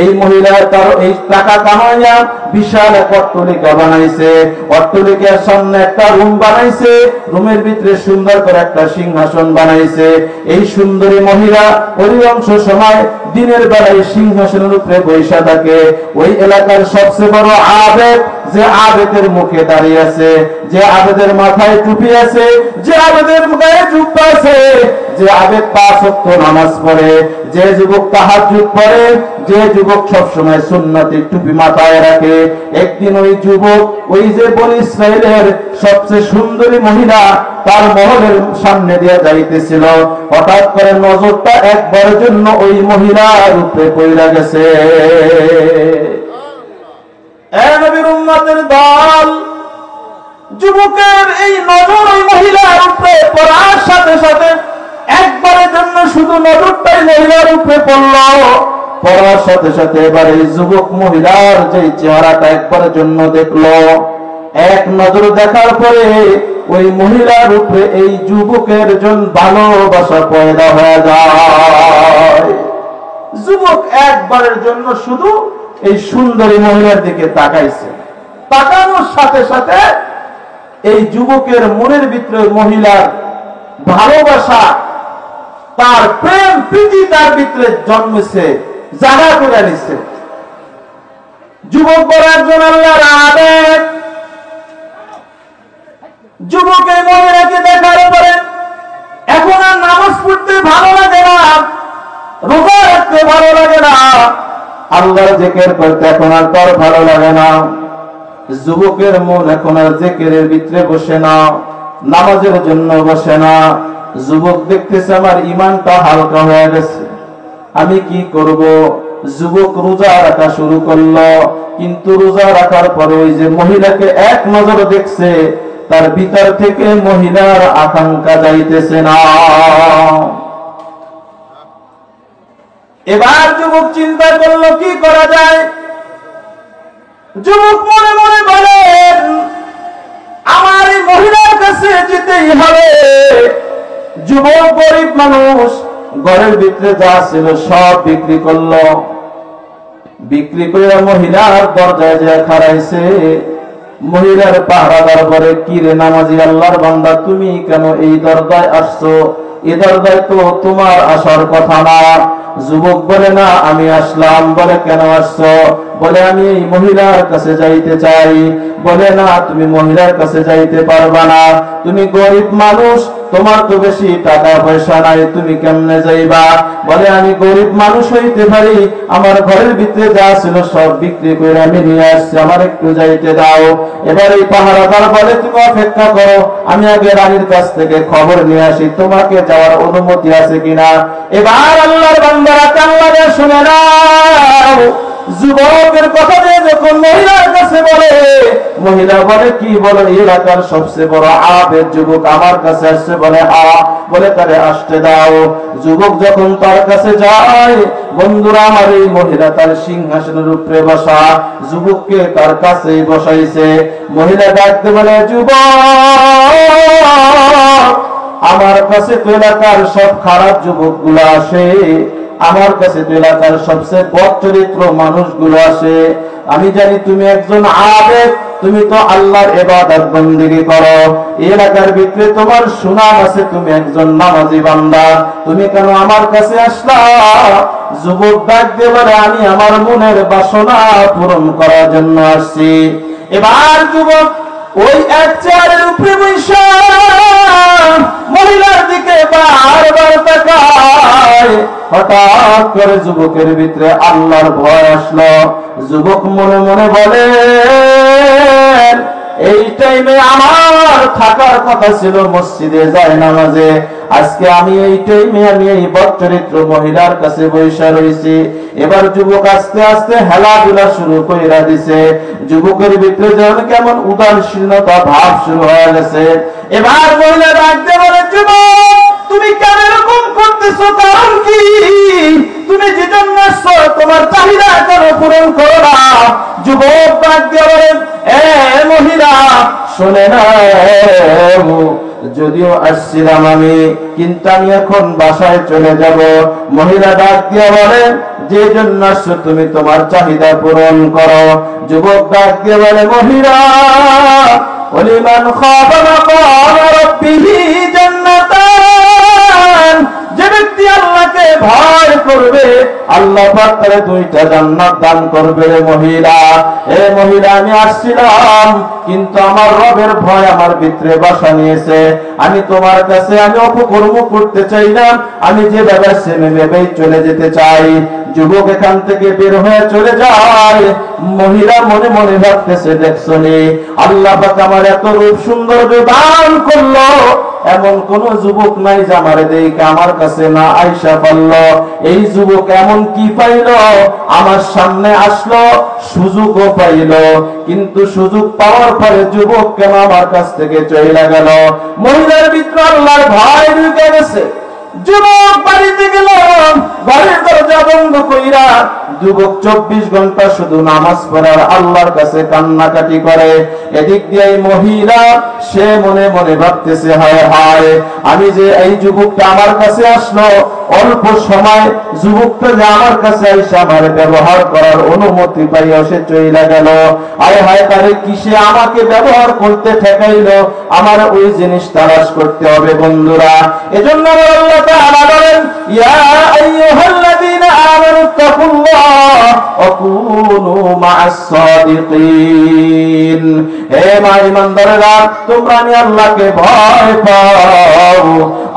এই মহিলা তার এই টাকা কামাইয়া বিশাল এক অট্টালিকা বানাইছে। অট্টালিকার সামনে একটা রুম বানাইছে, রুমের ভিতরে সুন্দর করে একটা সিংহাসন বানাইছে। এই সুন্দরী মহিলা অধিকাংশ সময় দিনের বেলায় সিংহাসনের উপরে বৈশা থাকে। ওই এলাকার সবচেয়ে বড় আবেদ যে আবেদের মুখে দাঁড়িয়ে আছে, যে আবেদের মাথায় টুপি আছে, যে আবেদের গায়ে জুব্বা আছে, যে আবেদ 5 ওয়াক্ত নামাজ পড়ে, যে যুবক তাহাজ্জুদ পড়ে, যে যুবক সবসময় সুন্নতি টুপি মাথায় রাখে, একদিন ওই যুবক ওই যে বনি ইসরাইলের সবচেয়ে সুন্দরী মহিলা তার মহলের সামনে দিয়ে যাইতেছিল, হঠাৎ করে নজরটা একবারের জন্য ওই মহিলার উপরে পড়ে গেছে। নবীর উম্মতের দল, যুবকের এই নজর ওই মহিলার উপরে পড়ার সাথে সাথে একবারের জন্য শুধু নজরটাই মহিলার উপরে পড়ল, পড়ার সাথে সাথে এবার এই যুবক মহিলার যে চেহারাটা একবারের জন্য দেখলো, এক নজর দেখার পরে ওই মহিলার উপরে এই যুবকের জন্য ভালোবাসা পয়দা হয়ে যায়। যুবক একবারের জন্য শুধু এই সুন্দরী মহিলার দিকে তাকাইছে, তাকানোর সাথে সাথে এই যুবকের মনের ভিতরে মহিলার ভালোবাসা, তার প্রেম প্রীতি তার ভিতরে জন্মেছে, জায়গা করে নিচ্ছে। যুবক বড় একজন আল্লাহর আবেদ। যুবকের মহিলাকে দেখার পরে এখন আর নামাজ পড়তে ভালো লাগে না, রোজা রাখতে ভালো লাগে না, আল্লাহর জিকির করতে এখন আর তার ভালো লাগে না। যুবকের মন এখন আর জিকিরের ভিতরে বসে না, নামাজের জন্য বসে না। যুবক দেখতেছে আমার ঈমানটা হালকা হয়ে গেছে, আমি কি করব? যুবক রোজা রাখা শুরু করলো, কিন্তু রোজা রাখার পরে ওই যে মহিলাকে এক নজরে দেখছে, তার ভিতর থেকে মহিলার আকাঙ্ক্ষা যাইতেছে না। এবার যুবক চিন্তা করলো কি করা যায়। যুবক মনে মনে বলেন আমার এই মহিলার কাছে যেতেই হবে। যুবক গরিব মানুষ, ঘরের ভিতরে যা ছিল সব বিক্রি করলো, বিক্রি করে মহিলার দরজায় যে খাড়াইছে। মহিলার পাহারাদার বলে, কি রে নামাজি আল্লাহর বান্দা, তুমি কেন এই দরজায় আসছো? এই দরজায় তো তোমার আসার কথা না। যুবক বলে, না আমি আসলাম। বলে, কেন আসছো? বলে, আমি এই মহিলার কাছে যাইতে চাই। বলে, না তুমি মহিলার কাছে যাইতে পারবা না, তুমি গরিব মানুষ, তোমার তো বেশি টাকা পয়সা নাই, তুমি কেমনে যাইবা? বলে, আমি গরিব মানুষ হইতে পারি, আমার ঘরের ভিতরে যা ছিল সব বিক্রি করে আমি নিয়ে আসছি, আমার একটু যাইতে দাও। এবার এই পাহারাদার বলে, তুমি অপেক্ষা করো, আমি আগে রানীর কাছ থেকে খবর নিয়ে আসি, তোমাকে যাওয়ার অনুমতি আছে কিনা। এবার আল্লাহর বান্দারা কান লাগিয়ে শুনে নাও। যুবকের কথা দিয়ে যখন মহিলার কাছে বলে, মহিলা বলে, কি বলে? এলাকার সবচেয়ে বড় আবেদ যুবক আমার কাছে আসছে। বলে, হ্যাঁ। বলে, তারে আসতে দাও। যুবক যখন তার কাছে যায়, বন্ধুরা আমার এই মহিলা তার সিংহাসনের উপরে বসা, যুবককে তার কাছেই বসাইছে। মহিলা ডাকতে বলে, যুবক আমার কাছে তো এলাকার সব খারাপ যুবক গুলা আসে, আমার কাছে তো এলাকার সবচেয়ে বদ চরিত্র মানুষগুলো আসে। আমি জানি তুমি একজন আবেদ, তুমি তো আল্লাহর ইবাদত বন্দেগী করো, এলাকার ভিতরে তোমার সুনাম আছে, তুমি একজন নামাজি বান্দা, তুমি কেন আমার কাছে আসলা? যুবক ডাক দিয়ে বলে, আমি আমার মনের বাসনা পূরণ করার জন্য আসছি। এবার যুবক ওই এক চেয়ারের উপরে বসে মহিলার দিকে বারবার তাকায়। হঠাৎ করে যুবকের ভিতরে আল্লাহর ভয় আসলো। যুবক মনে মনে বলে, এই টাইমে আমার থাকার কথা ছিল মসজিদে যায় নামাজে, আজকে আমি এই টাইমে আমি এই বদচরিত্র মহিলার কাছে বসে রয়েছি। এবার যুবক আস্তে আস্তে হেলাধুলা শুরু কইরা দিছে। যুবকের ভিতরে যেন কেমন উদাসীনতা ভাব শুরু হয়ে গেছে। এবার মহিলা ডাকতে বলে, যুবক তুমি কেন এরকম করতেছো? কারণ কি? তুমি যে জন্য আসছো তোমার চাহিদা কেন পূরণ করো না? যুবক ডাকতে বলে, এ মহিলা শোনে না, যদিও আসছিলাম আমি, কিন্তু আমি এখন বাসায় চলে যাব। মহিলা ডাক দিয়ে বলে, যে জন্য আসছো তুমি তোমার চাহিদা পূরণ করো। যুবক ডাক দিয়ে বলে, মহিলা ওলিমান খাফা মাকাম রাব্বিহি জান্নাতান, যে ব্যক্তি আল্লাহকে রে ভয় করবে, আল্লাহ পাক তারে 2টা জান্নাত দান করবে। রে মহিলা, এ মহিলা, আমি আসছিলাম কিন্তু আমার রবের ভয় আমার ভিতরে বাসা নিয়েছে। আমি তোমার কাছে আমি অপকর্ম করতে চাই না, আমি যে ব্যবসা ভেবেই চলে যেতে চাই। যুবক এখান থেকে বের হয়ে চলে যায়। মহিলা মনে মনে ভাবতেছে, দেখছো নি আল্লাহ পাক আমার এত রূপ সৌন্দর্য দান করলো, এমন কোন যুবক নাই যে আমার দেখে আমার কাছে না আইসা পারলো। এই যুবক এমন কি পাইলো, আমার সামনে আসলো, সুযোগও পাইলো, কিন্তু সুযোগ পাওয়ার পরে যুবক কেন আমার কাছ থেকে চলে গেল? মহিলার ভিতরে আল্লাহর ভয় ঢুকে গেছে। যুবক বাড়িতে গেল, বাড়ির দরজা বন্ধ কইরা যুবক 24 ঘন্টা শুধু নামাজ পড়ার আল্লাহর কাছে কান্নাকাটি করে। এদিক দিয়ে এই মহিলা সে মনে মনে ভাবতেছে, হায় হায়, আমি যে এই যুবকটা আমার কাছে আসলো, অল্প সময় যুবকটা যে আমার কাছে এসে আমার ব্যবহার করার অনুমতি পাইয়া সে চলে গেল। আয় হায়, তারে কিসে আমাকে ব্যবহার করতে ঠেকাইলো? আমার ওই জিনিস তালাশ করতে হবে বন্ধুরা। এজন্য আল্লাহ তাআলা বলেন, ইয়া আইয়ুহাল্লাযীনা আমানু তাকুল্লাহ ওয়া কুনু মা'আস সাদিকিন। হে ঈমানদারেরা, তোমরা আমি আল্লাহকে ভয় পাও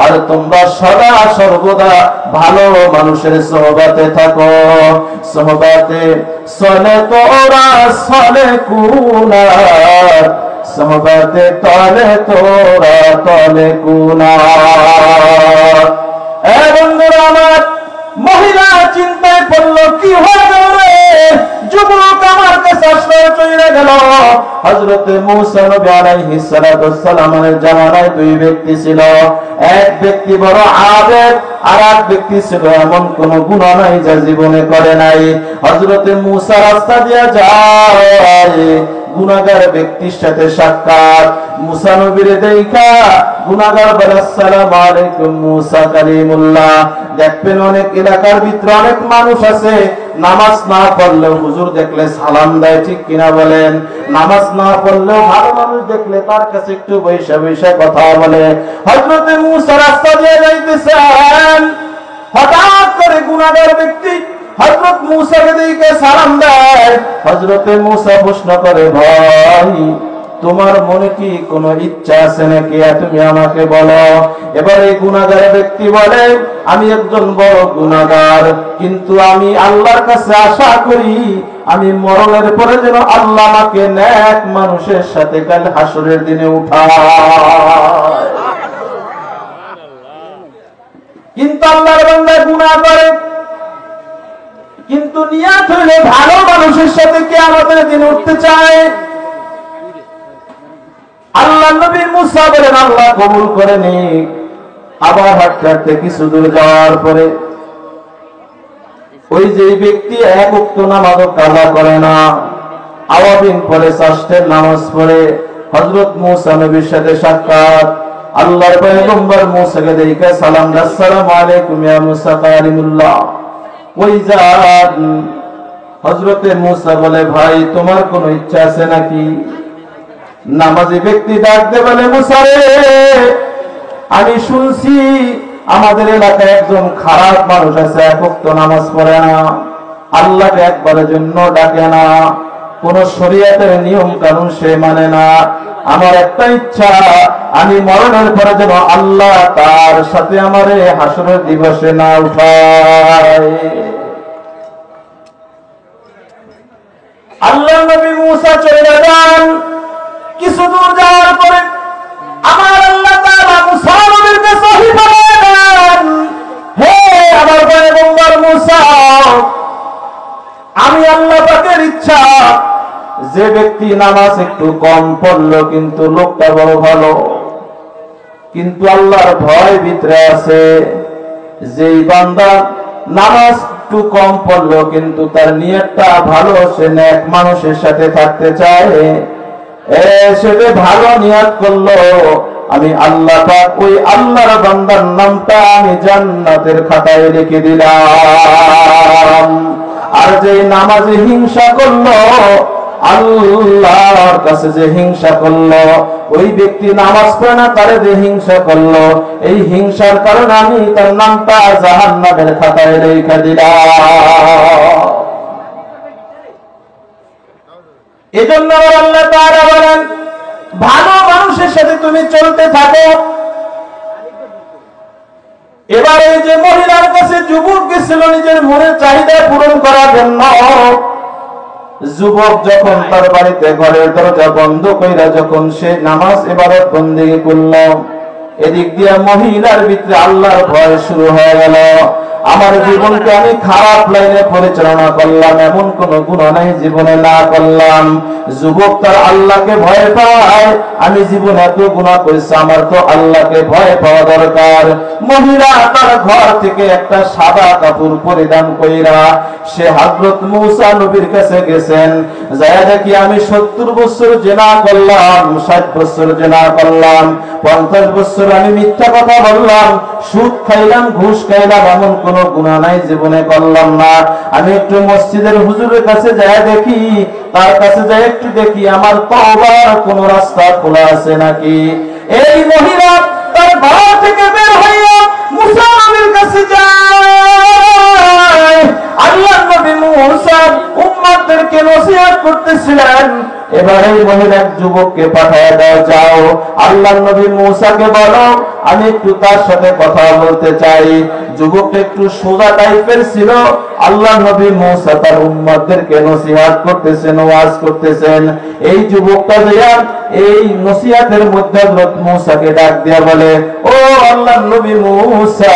আর তোমরা সদা সর্বদা ভালো মানুষের সোহবতে থাকো। সোহবতে চলে তোরা চলে কুনার, সোহবতে তলে তোরা তলে কুনার। এ বন্ধুরা আমার, মহিলা চিন্তায় পড়লো, কি হয়ে গেল রে? যুবক আমার কাছে আসলো, চলে গেল। হযরতে মূসা নবী আলাইহিস সালাতু ওয়াসসালামের জামানায় 2 ব্যক্তি ছিল। এক ব্যক্তি বড় আবেদ, আর এক ব্যক্তি ছিল এমন কোন গুনাহ নাই যা জীবনে করে নাই। হযরতে মূসা রাস্তা দিয়ে যায়, গুনাহগার ব্যক্তির সাথে সাক্ষাৎ। মূসা নবীর দেখা গুনাহগার বলে, আসসালামু আলাইকুম মূসা কালিমুল্লাহ। দেখবেন অনেক এলাকার ভিতরে অনেক মানুষ আছে, নামাজ না পড়লেও হুজুর দেখলে সালাম দেয়, ঠিক কিনা বলেন? নামাজ না পড়লেও ভালো মানুষ দেখলে তার কাছে একটু বৈশা বৈশা কথা বলে। হযরতে মূসা রাস্তা দিয়ে যাইতেছেন, হঠাৎ করে গুনাহগার ব্যক্তি হযরত মূসাকে দেখে সালাম দেয়। হযরতে মূসা প্রশ্ন করে, ভাই তোমার মনে কি কোনো ইচ্ছা আছে নাকি? তুমি আমাকে বলো। এবার এই গুনাহগার ব্যক্তি বলে, আমি একজন বড় গুনাহগার, কিন্তু আমি আল্লাহর কাছে আশা করি আমি মরণের পরে যেন আল্লাহ আমাকে নেক মানুষের সাথে কাল হাসরের দিনে উঠায়। কিন্তু আল্লাহর বান্দা গুনাহ করে, কিন্তু নিয়ত হইলে ভালো মানুষের সাথে কিয়ামতের দিন উঠতে চায়। আল্লাহ নবী মূসা বলেন, আল্লাহ কবুল করে নিক। আবার হাঁটতে হাঁটতে কিছু দূর যাওয়ার পরে ওই যে ব্যক্তি এক ওয়াক্ত নামাজও কাজা করে না, আওয়াবিন পরে চাষ্টের নামাজ পড়ে, হযরত মূসা নবীর সাথে সাক্ষাৎ। আল্লাহর পয়গম্বর মূসাকে দেখে সালাম, আসসালামু আলাইকুম ইয়া মূসা কালিমুল্লাহ। ওই যান। হযরতে মূসা বলে, ভাই তোমার কোনো ইচ্ছা আছে নাকি? নামাজি ব্যক্তি ডাকতে বলে, মূসা রে, আমি শুনছি আমাদের এলাকায় একজন খারাপ মানুষ আছে, এক ওয়াক্ত নামাজ পড়ে না, আল্লাহকে একবারের জন্য ডাকে না, কোন শরীয়তের নিয়ম কানুন সে মানে না। আমার একটা ইচ্ছা, আমি মরণের পরে যেন আল্লাহ তার সাথে আমারে হাসরের দিবসে না উঠায়। আল্লাহ নবী মূসা চলে যান। কিছু দূর যাওয়ার পরে আমার আল্লাহ তাআলা মূসা নবীর কাছে ওহী পাঠালেন, হে আমার পয়গম্বর মূসা, আমি আল্লাহ পাকের ইচ্ছা, যে ব্যক্তি নামাজ একটু কম পড়লো কিন্তু লোকটা বড় ভালো, কিন্তু আল্লাহর ভয় ভিতরে আছে, যেই বান্দা নামাজ একটু কম পড়লো কিন্তু তার নিয়তটা ভালো, সে নেক মানুষের সাথে থাকতে চায়, সেটা ভালো নিয়ত করলো, আমি আল্লাহ পাক ওই আল্লাহর বান্দার নামটা আমি জান্নাতের খাতায় লিখে দিলাম। আর যে নামাজে হিংসা করলো, আল্লাহর কাছে যে হিংসা করলো, ওই ব্যক্তি নামাজ পড়ে না, তারে যে হিংসা করলো, এই হিংসার কারণে আমি তার নামটা জাহান্নামের খাতায় রেখে দিলাম। এজন্য আল্লাহ তাআলা বলেন, ভালো মানুষের সাথে তুমি চলতে থাকো। এবার এই যে মহিলার কাছে যুবক গেছিল নিজের মনের চাহিদা পূরণ করার জন্য, যুবক যখন তার বাড়িতে ঘরের দরজা বন্ধ কইরা যখন সে নামাজ ইবাদত বন্দেগী করল, এদিক দিয়ে মহিলার ভিতরে আল্লাহর ভয় শুরু হয়ে গেল। আমার জীবনকে আমি খারাপ লাইনে পরিচালনা করলাম, এমন কোন গুনাহ নাই জীবনে না করলাম। যুবক তার আল্লাহকে ভয় পায়, আমি জীবনে এত গুনাহ করেছি, আমার তো আল্লাহকে ভয় পাওয়া দরকার। মহিলা তার ঘর থেকে একটা সাদা কাপড় পরিধান কইরা সে হযরত মূসা নবীর কাছে গেছেন, যায় দেখি আমি 70 বছর জিনা করলাম, 60 বছর জিনা করলাম, 50 বছর আমি মিথ্যা কথা বললাম, সুদ খাইলাম, ঘুষ খাইলাম, এমন কোন গুনাহ নাই জীবনে করলাম না। আমি একটু মসজিদের হুজুরের কাছে যায় দেখি, তার কাছে যায় একটু দেখি আমার তওবার কোন রাস্তা খোলা আছে নাকি। এই মহিলা তার ঘর থেকে বের হইয়া মূসা নবীর কাছে যায়। আল্লাহর নবী মূসা উম্মতদেরকে নসিহত করতেছিলেন। এবার এই মহিলা যুবককে পাঠায় দাও, যাও আল্লাহর নবী মূসাকে বলো আমি একটু তার সাথে কথা বলতে চাই। যুবকটা একটু সোজা টাইপের ছিল। আল্লাহর নবী মূসা তার উম্মতদেরকে নসিহত করতেছেন, ওয়াজ করতেছেন। এই যুবকটা দিয়া এই নসিহতের মধ্যে হযরত মূসাকে ডাক দিয়া বলে, ও আল্লাহর নবী মূসা,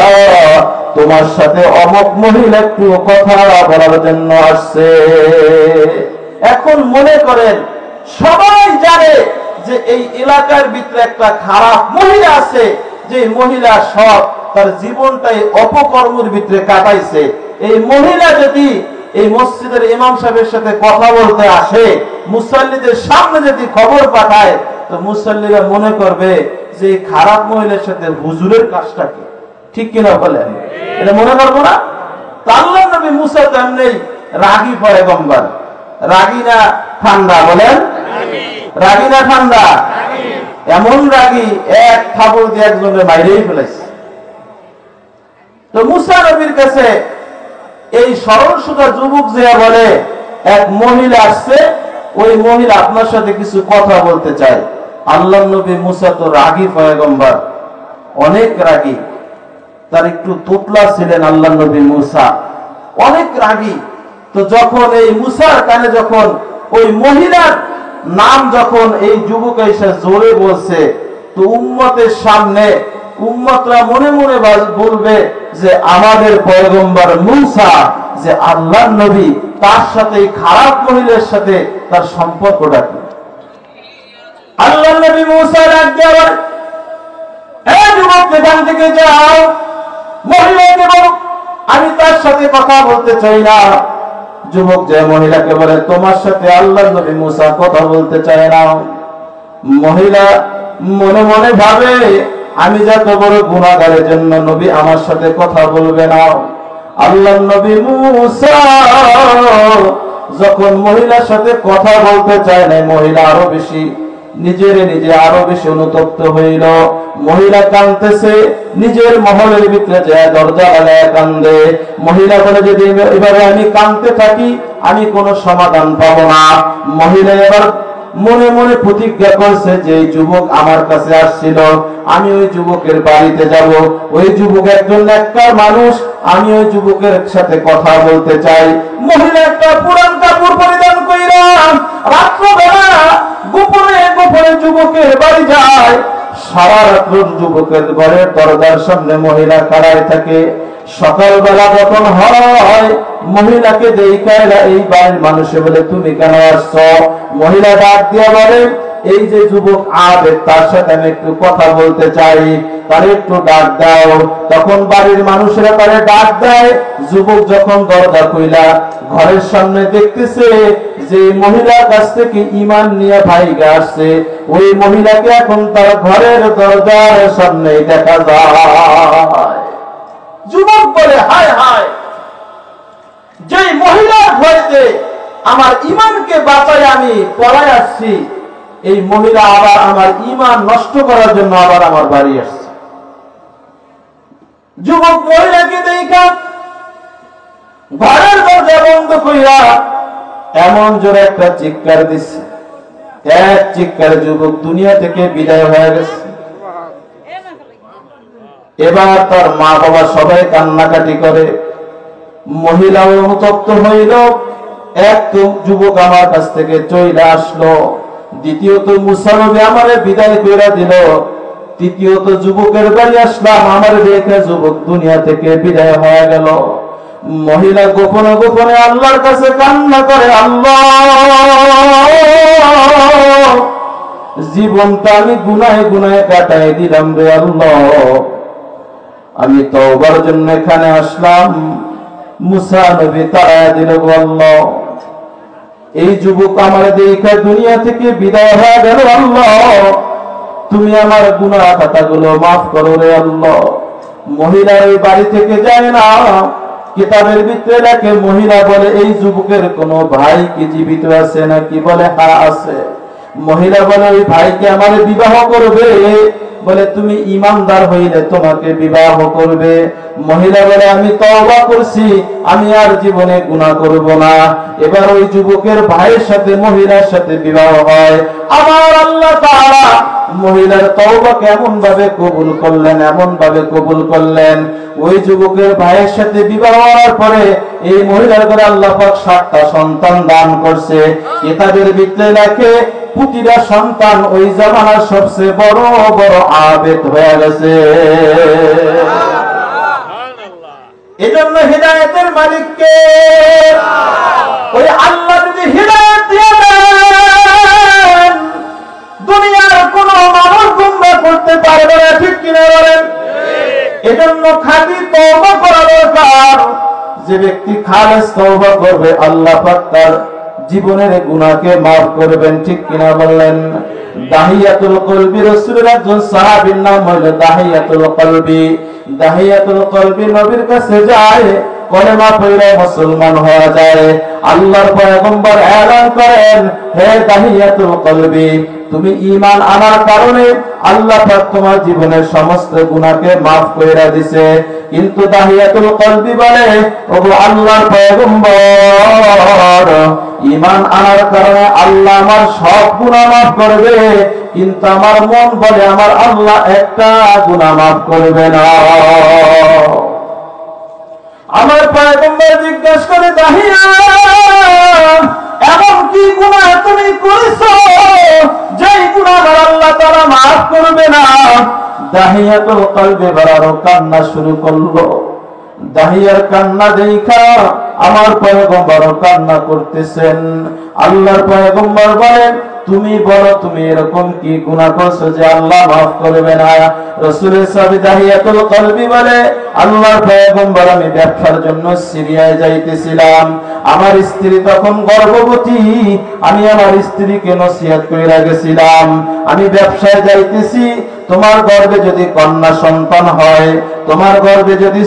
তোমার সাথে অমুক মহিলা একটু কথা বলার জন্য আসছে। এখন মনে করেন সবাই জানে যে এই এলাকার ভিতরে একটা খারাপ মহিলা আছে, যে মহিলা সব তার জীবনটাই অপকর্মের ভিতরে কাটাইছে। এই মহিলা যদি এই মসজিদের ইমাম সাহেবের সাথে কথা বলতে আসে, মুসল্লিদের সামনে যদি খবর পাঠায়, তো মুসল্লিরা মনে করবে যে এই খারাপ মহিলার সাথে হুজুরের কাজটা কি, ঠিক কিনা বলেন? এটা মনে করবো না? আল্লাহর নবী মূসা তো এমনি রাগী পয়গম্বর, রাগী না ঠান্ডা? বলেন রাগী না ঠান্ডা? এমন রাগী, এক থাপড় দিয়ে একজনের বাইরেই ফেলেছে। তো মূসা নবীর কাছে এই সরল সোজা যুবক যে বলে, এক মহিলা আসছে, ওই মহিলা আপনার সাথে কিছু কথা বলতে চায়। আল্লাহর নবী মূসা তো রাগী পয়গম্বর, অনেক রাগী, তার একটু তোতলা ছিলেন আল্লাহর নবী মূসা, অনেক রাগী। তো যখন এই মূসার কানে যখন ওই মহিলার নাম যখন এই যুবক এসে জোরে বলছে, তো উম্মতের সামনে উম্মতরা মনে মনে বলবে যে আমাদের পয়গম্বর মূসা যে আল্লাহর নবী, তার সাথে খারাপ মহিলার সাথে তার সম্পর্কটা কি? আল্লাহর নবী মূসা ডাক দিয়ে বলে, এই যুবক এখান থেকে যাও, মহিলাকে বলো আমি তার সাথে কথা বলতে চাই না। যুবক যে মহিলাকে বলে, তোমার সাথে আল্লাহর নবী মূসা কথা বলতে চায় না। মহিলা মনে মনে ভাবে, আমি যত বড় গুনাহগারের জন্য নবী আমার সাথে কথা বলবে না। আল্লাহর নবী মূসা যখন মহিলার সাথে কথা বলতে চায় না, মহিলা আরো বেশি নিজে আরো বেশি অনুতপ্ত হইল। মহিলা কাঁদতেছে, নিজের মহলের ভিতরে যায় দরজা লাগায় কান্দে। মহিলা বলে, যদি এবারে আমি কাঁদতে থাকি আমি কোনো সমাধান পাবো না। মহিলা এবার মনে মনে প্রতিজ্ঞা করছে যে এই যুবক আমার কাছে আসছিল, আমি ওই যুবকের বাড়িতে যাব। ওই যুবক একজন নেককার মানুষ, আমি ওই যুবকের সাথে কথা বলতে চাই। মহিলা একটা পুরান কাপড় পরিধান কইরা রাত্রবেলা গোপনে গোপনে যুবকের বাড়ি যায়। সারা রাত্র যুবকের ঘরের দরজার সামনে মহিলা খাড়ায় থাকে। সকালবেলা যখন হয়, মহিলাকে দেখায় এই বাড়ির মানুষে বলে, তুমি কেন আসছো? মহিলা ডাক দিয়ে বলে, এই যে যুবক আবেদ, তার সাথে আমি একটু কথা বলতে চাই, তার একটু ডাক দাও। তখন বাড়ির মানুষেরা তারে ডাক দেয়। যুবক যখন দরজা খুইলা ঘরের সামনে দেখতেছে যে মহিলার কাছ থেকে ঈমান নিয়ে ভাইগা আসছে, ওই মহিলাকে এখন তার ঘরের দরজার সামনে দেখা যায়। যুবক বলে, হায় হায়, যে মহিলার ভয়তে আমার ঈমানকে বাঁচায় আমি পলায় আসছি, এই মহিলা আবার আমার ঈমান নষ্ট করার জন্য আবার আমার বাড়ি আসছে। যুবক মহিলাকে দেখা ঘরের দরজা বন্ধ কইরা এমন জোরে একটা চিৎকার দিচ্ছে, এক চিৎকারে যুবক দুনিয়া থেকে বিদায় হয়ে গেছে। এবার তার মা বাবা সবাই কান্নাকাটি করে, মহিলা অনুতপ্ত হইল। এক তো যুবক আমার কাছ থেকে চলে আসলো, দ্বিতীয়ত মুসা নবী আমারে বিদায় কইরা দিল, তৃতীয়ত যুবকের বাড়ি আসলাম, আমার দেখে যুবক দুনিয়া থেকে বিদায় হয়ে গেল। মহিলা গোপনে গোপনে আল্লাহর কাছে কান্না করে, আল্লাহ জীবনটা আমি গুনাহে গুনাহে কাটাই দিলাম রে আল্লাহ, আমি তওবার জন্য এখানে আসলাম, মুসা নবী তাড়ায় দিল গো আল্লাহ। এই যুবক আমার দেখে দুনিয়া থেকে বিদায় হয়ে গেল, আল্লাহ তুমি আমার গুনাহ খাতাগুলো মাফ করো রে আল্লাহ। মহিলা এই বাড়ি থেকে যায় না, কিতাবের ভিতরে লেখে মহিলা বলে এই যুবকের কোনো ভাই কি জীবিত আছে নাকি? বলে হ্যাঁ আছে। মহিলা বলে ওই ভাইকে আমার বিবাহ করবে? বলে তুমি ঈমানদার হইলে তোমাকে বিবাহ করবে। মহিলা বলে আমি তওবা করছি, আমি আর জীবনে গুনাহ করব না। এবার ওই যুবকের ভাইয়ের সাথে মহিলার সাথে বিবাহ হয়। আমার আল্লাহ তাআলা মহিলার তওবাকে এমন ভাবে কবুল করলেন, এমন ভাবে কবুল করলেন, ওই যুবকের ভাইয়ের সাথে বিবাহ হওয়ার পরে এই মহিলার ঘরে আল্লাহ পাক 7টা সন্তান দান করছে। কিতাবের ভিতরে লেখে প্রতিটা সন্তান ওই জামানার সবচেয়ে বড় বড় আবেদ হয়ে গেছে। এজন্য হিদায়াতের মালিককে ওই আল্লাহ যদি হিদায়াত দিয়ে দেন, দুনিয়ার কোন মানুষ গুমরা করতে পারবে না, ঠিক কিনা বলেন? এজন্য খাঁটি তওবা করা দরকার। যে ব্যক্তি খালেস তওবা করবে আল্লাহ পাক তার জীবনের গুনাহকে maaf করবেন, ঠিক কিনা বললেন? দাহিয়াতুল কলবি, রাসূলের একজন সাহাবীর নাম হলো দাহিয়াতুল কলবি। দাহিয়াতুল কলবি নবীর কাছে যায়, কলেমা পড়ে মুসলমান হয়ে যায়। আল্লাহর পয়গম্বর এলান করেন, হে দাহিয়াতুল কলবি, তুমি ঈমান আনার কারণে আল্লাহ পাক তোমার জীবনের সমস্ত গুনাহকে maaf কইরা দিয়েছে। কিন্তু দাহিয়াতুল কলবি বলে, ওগো আল্লাহর পয়গম্বর, ঈমান আনার কারণে আল্লাহ আমার সব গুনাহ maaf করবে, কিন্তু আমার মন বলে আমার আল্লাহ একটা গুনাহ maaf করবে না। আমার পয়গম্বর জিজ্ঞাসা করে, দাহিয়া এমন কি গুনাহ তুমি করেছো যেই গুনাহ আল্লাহ তাআলা maaf করবে না? দাহিয়াতুল কলবি বড় কান্না শুরু করলো। দাহিয়ার কান্না দেখা আমার পয়গম্বর কান্না করতেছেন। আল্লাহর পয়গম্বর বলেন, তুমি বলো তুমি এরকম কি গুনাহ করছো যে আল্লাহ maaf করবে না? রাসূলের সাহাবী দাহিয়াতুল কলবি বলে, আল্লাহর পয়গম্বর আমি ব্যবসার জন্য সিরিয়ায় যাইতেছিলাম, আমার স্ত্রী তখন গর্ভবতী, আমি আমার স্ত্রীকে নসিহত করে গেছিলাম, আমি ব্যবসায় যাইতেছি, তোমার গর্ভে যদি কন্যা সন্তান হয়, তোমার গর্ভে যদি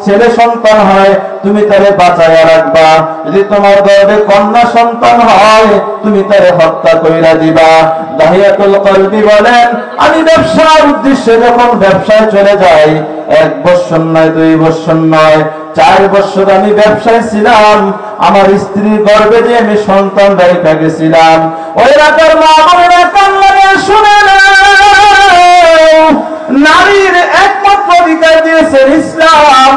ছেলে সন্তান হয়, তুমি তারে বাঁচায়া রাখবা, যদি তোমার গর্ভে কন্যা সন্তান হয় তুমি তারে হত্যা কইরা দিবা। দাহিয়াতুল কলবি বলেন, আমি ব্যবসার উদ্দেশ্যে যখন ব্যবসায় চলে যাই, 1 বছর নয়, 2 বছর নয়, 4 বছর আমি ব্যবসায় ছিলাম, আমার স্ত্রীর গর্ভে যে আমি সন্তান রেখে গেছিলাম। ওই রাতের মা বোনেরা কান্না করে শুনে নারীর একমাত্র অধিকার দিয়েছেন ইসলাম।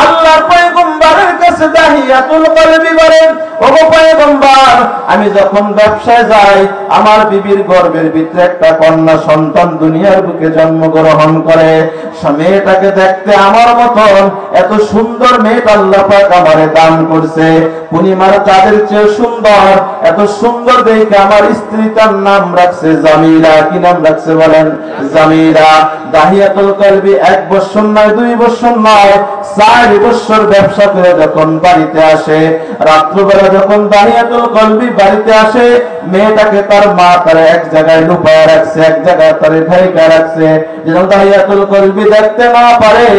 আল্লাহর পয়গম্বরের কাছে দাহিয়াতুল কলবি বলেন, ওগো পয়গম্বর, আমি যখন ব্যবসায় যাই, আমার বিবির গর্ভের ভিতরে একটা কন্যা সন্তান দুনিয়ার বুকে জন্মগ্রহণ করে। মেয়েটাকে দেখতে আমার মতন এত সুন্দর মেয়েটা আল্লাহ পাক আমারে দান করছে, পূর্ণিমার চাঁদের চেয়ে সুন্দর, এত সুন্দর দেখে আমার স্ত্রী তার নাম রাখছে জামিলা। কি নাম রাখছে বলেন? জামিলা। দাহিয়াতুল কলবি 1 বছর নয়, 2 বছর নয়, 4 বছর ব্যবসা করে যখন বাড়িতে আসে, রাত্রবেলা একবার যখন দাহিয়াতুল কলবি বাড়িতে আসে, মেয়েটাকে তার মা তার এক জায়গায় লুকায় রাখছে, এক জায়গায় তার ঢাইকা রাখছে, যেন দাহিয়াতুল কলবি দেখতে না পারে।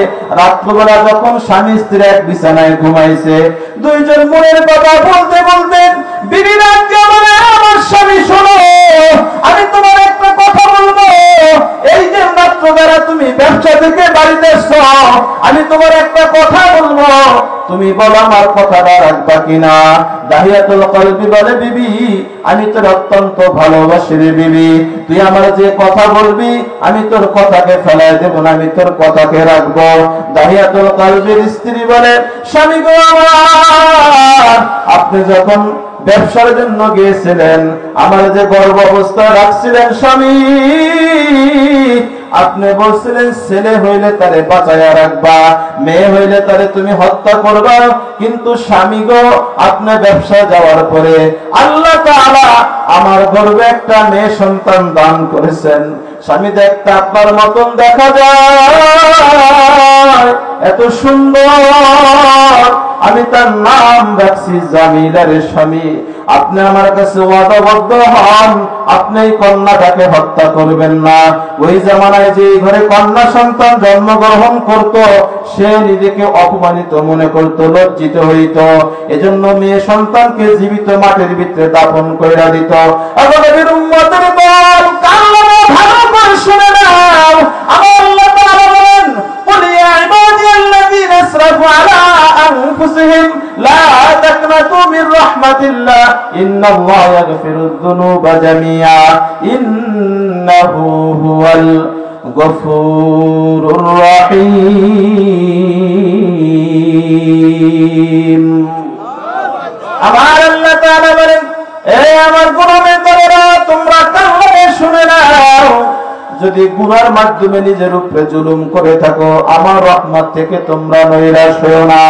রাত্রবেলা যখন স্বামী স্ত্রী এক বিছানায় ঘুমাইছে, দুইজন মনের কথা বলতে বলতে বিবি রাজকে বলে, আমার স্বামী শোনো, আমি তোমার একটা কথা বলবো। এই যে রাত্রবেলা তুমি ব্যবসা থেকে বাড়িতে এসছো, আমি তোমার একটা কথা বলবো, তুমি বলো আমার কথাটা রাখবা কিনা। দাহিয়াতুল কলবি বলে, বিবি আমি তোর অত্যন্ত ভালোবাসি রে বিবি, তুই আমার যে কথা বলবি আমি তোর কথাকে ফেলাই দেব না, আমি তোর কথাকে রাখবো। দাহিয়াতুল কলবির স্ত্রী বলে, স্বামী গো আমার, আপনি যখন ব্যবসার জন্য গিয়েছিলেন, আমার যে গর্ভ অবস্থায় রাখছিলেন স্বামী, আপনি বলছিলেন ছেলে হইলে তারে বাঁচাইয়া রাখবা, মেয়ে হইলে তারে তুমি হত্যা করবা। কিন্তু স্বামী গো, আপনি ব্যবসা যাওয়ার পরে আল্লাহ তাআলা আমার গর্ভে একটা মেয়ে সন্তান দান করেছেন। স্বামী দেখতে আপনার মতন দেখা যায়, এত সুন্দর, আমি তার নাম রাখছি জামিলার স্বামী। আপনি আমার কাছে ওয়াদাবদ্ধ হন, আপনি এই কন্যাটাকে হত্যা করবেন না। ওই জামানায় যে ঘরে কন্যা সন্তান জন্মগ্রহণ করত, সে নিজেকে অপমানিত মনে করত, লজ্জিত হইত, এজন্য মেয়ে সন্তানকে জীবিত মাটির ভিতরে দাফন কইরা দিত। নবীর উম্মতের দল কান্না ভালো করে শুনে নাও, আমার আল্লাহ তাআলা বলেন, কুল ইয়া ইবাদিয়াল্লাযীনা আসরাফু আলা আনফুসিহিম লা তাকনাতু মির রাহমাতিল্লাহ ইন্নাল্লাহা ইয়াগফিরুয যুনুবা জামিআ ইন্নাহু হুয়াল গফুরুর রহিম। আমার আল্লাহ তাআলা বলেন, এই আমার গোলামের দলেরা, তোমরা কান লাগায়ে শুনে নাও, যদি গুনার মাধ্যমে নিজের উপরে জুলুম করে থাকো, আমার রহমত থেকে তোমরা নৈরাশ হও না।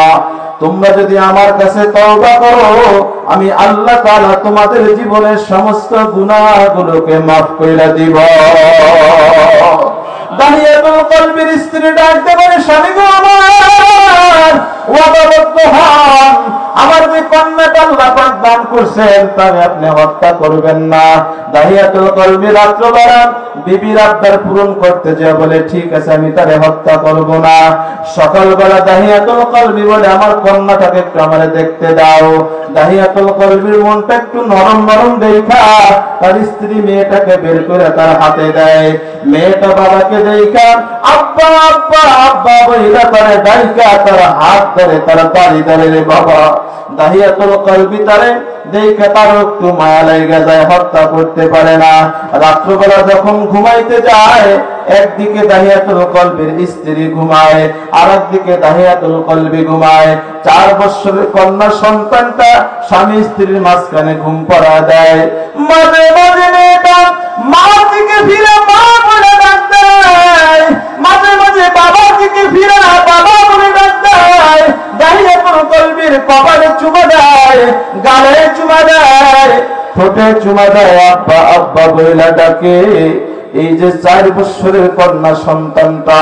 তোমরা যদি আমার কাছে তওবা করো, আমি আল্লাহ তাআলা তোমাদের জীবনের সমস্ত গুনাহগুলোকে maaf কইরা দিব। দাহিয়াতুল কলবির স্ত্রী ডাকতে বলে, স্বামী গো আমার, ওয়াদাবদ্ধ হন, আমার যে কন্যাটা আল্লাহ পাক দান করছেন তাকে আপনি হত্যা করবেন না। দাহিয়াতুল কলবি রাত্রবেলা বিবির আবদার পূরণ করতে যায়, বলে ঠিক আছে আমি তারে হত্যা করব না। সকালবেলা দাহিয়াতুল কলবি বলে, আমার কন্যাটাকে একটু আমারে দেখতে দাও। দাহিয়াতুল কলবির মনটা একটু নরম নরম দেখা তার স্ত্রী মেয়েটাকে বের করে তার হাতে দেয়। মেয়েটা বাবাকে দেখা আব্বা আব্বা আব্বা বইলা তারে ডাইকা তার হাত ধরে তার বাড়ি ধরে, রে বাবা। দাহিয়াতুল কলবি তারে দেখে তার একটু মায়া লেগে যায়, হত্যা করতে পারে না। রাত্রবেলা যখন ঘুমাইতে যায়, একদিকে দাহিয়াতুল কলবির স্ত্রী ঘুমায়, আর একদিকে দাহিয়াতুল কলবি ঘুমায়। 4 বছরের কন্যা সন্তানটা স্বামী স্ত্রীর মাঝখানে ঘুম পড়া দেয়। মাঝে মাঝে মেয়েটা মার দিকে ফিরে মা বলে ডাক দেয়, মাঝে মাঝে বাবার দিকে ফিরে বাবা বলে ডাক দেয়। দাহিয়াতুল কলবির কপালে চুমা দেয়, গালে চুমা দেয়, ঠোঁটে চুমা দেয়, আব্বা আব্বা বইলা ডাকে। এই যে 4 বছরের কন্যা সন্তানটা,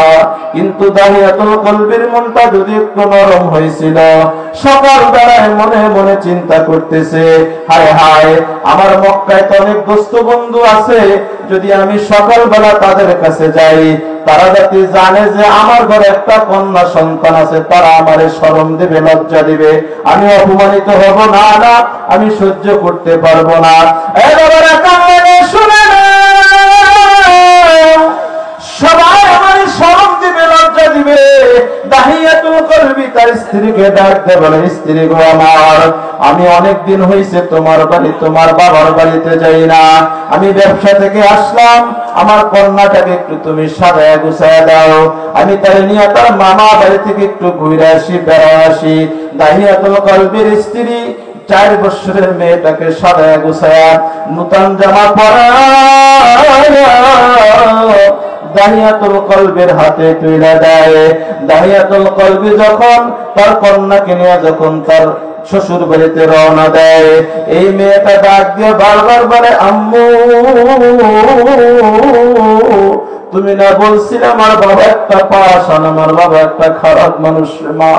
কিন্তু দাহিয়াতুল কলবির মনটা যদি একটু নরম হয়েছিল, সকাল বেলায় মনে মনে চিন্তা করতেছে, হায় হায়, আমার মক্কায় তো অনেক দোস্ত বন্ধু আছে, যদি আমি সকালবেলা তাদের কাছে যাই, তারা যাতে জানে যে আমার ঘরে একটা কন্যা সন্তান আছে, তারা আমারে শরম দেবে, লজ্জা দিবে, আমি অপমানিত হব না, না আমি সহ্য করতে পারবো না। এবারে কান্না শুনে সবাই আমার শরম দিবে, লজ্জা দিবে। দাহিয়াতুল কলবি তার স্ত্রীকে ডাকতে বলে, স্ত্রী গো আমার, আমি অনেক দিন হয়েছে তোমার বাড়ি, তোমার বাবার বাড়িতে যাই না, আমি ব্যবসা থেকে আসলাম, আমার কন্যাটাকে একটু তুমি সাজায় গুছায় দাও, আমি তার নিয়ে তার মামা বাড়ি থেকে একটু ঘুরে আসি, বেড়ায় আসি। দাহিয়াতুল কলবির স্ত্রী 4 বছরের মেয়েটাকে সাজায় গুছায় নতুন জামা পরায় দাহিয়াতুল কলবির হাতে তুলে দেয়। দাহিয়াতুল কলবি যখন তার কন্যাকে নিয়ে যখন তার শ্বশুর বাড়িতে রওনা দেয়, এই মেয়েটা ডাক দিয়ে বারবার বলে, আম্মু তুমি না বলছিলে আমার বাবা একটা পাষাণ, আমার বাবা একটা খারাপ মানুষ। মা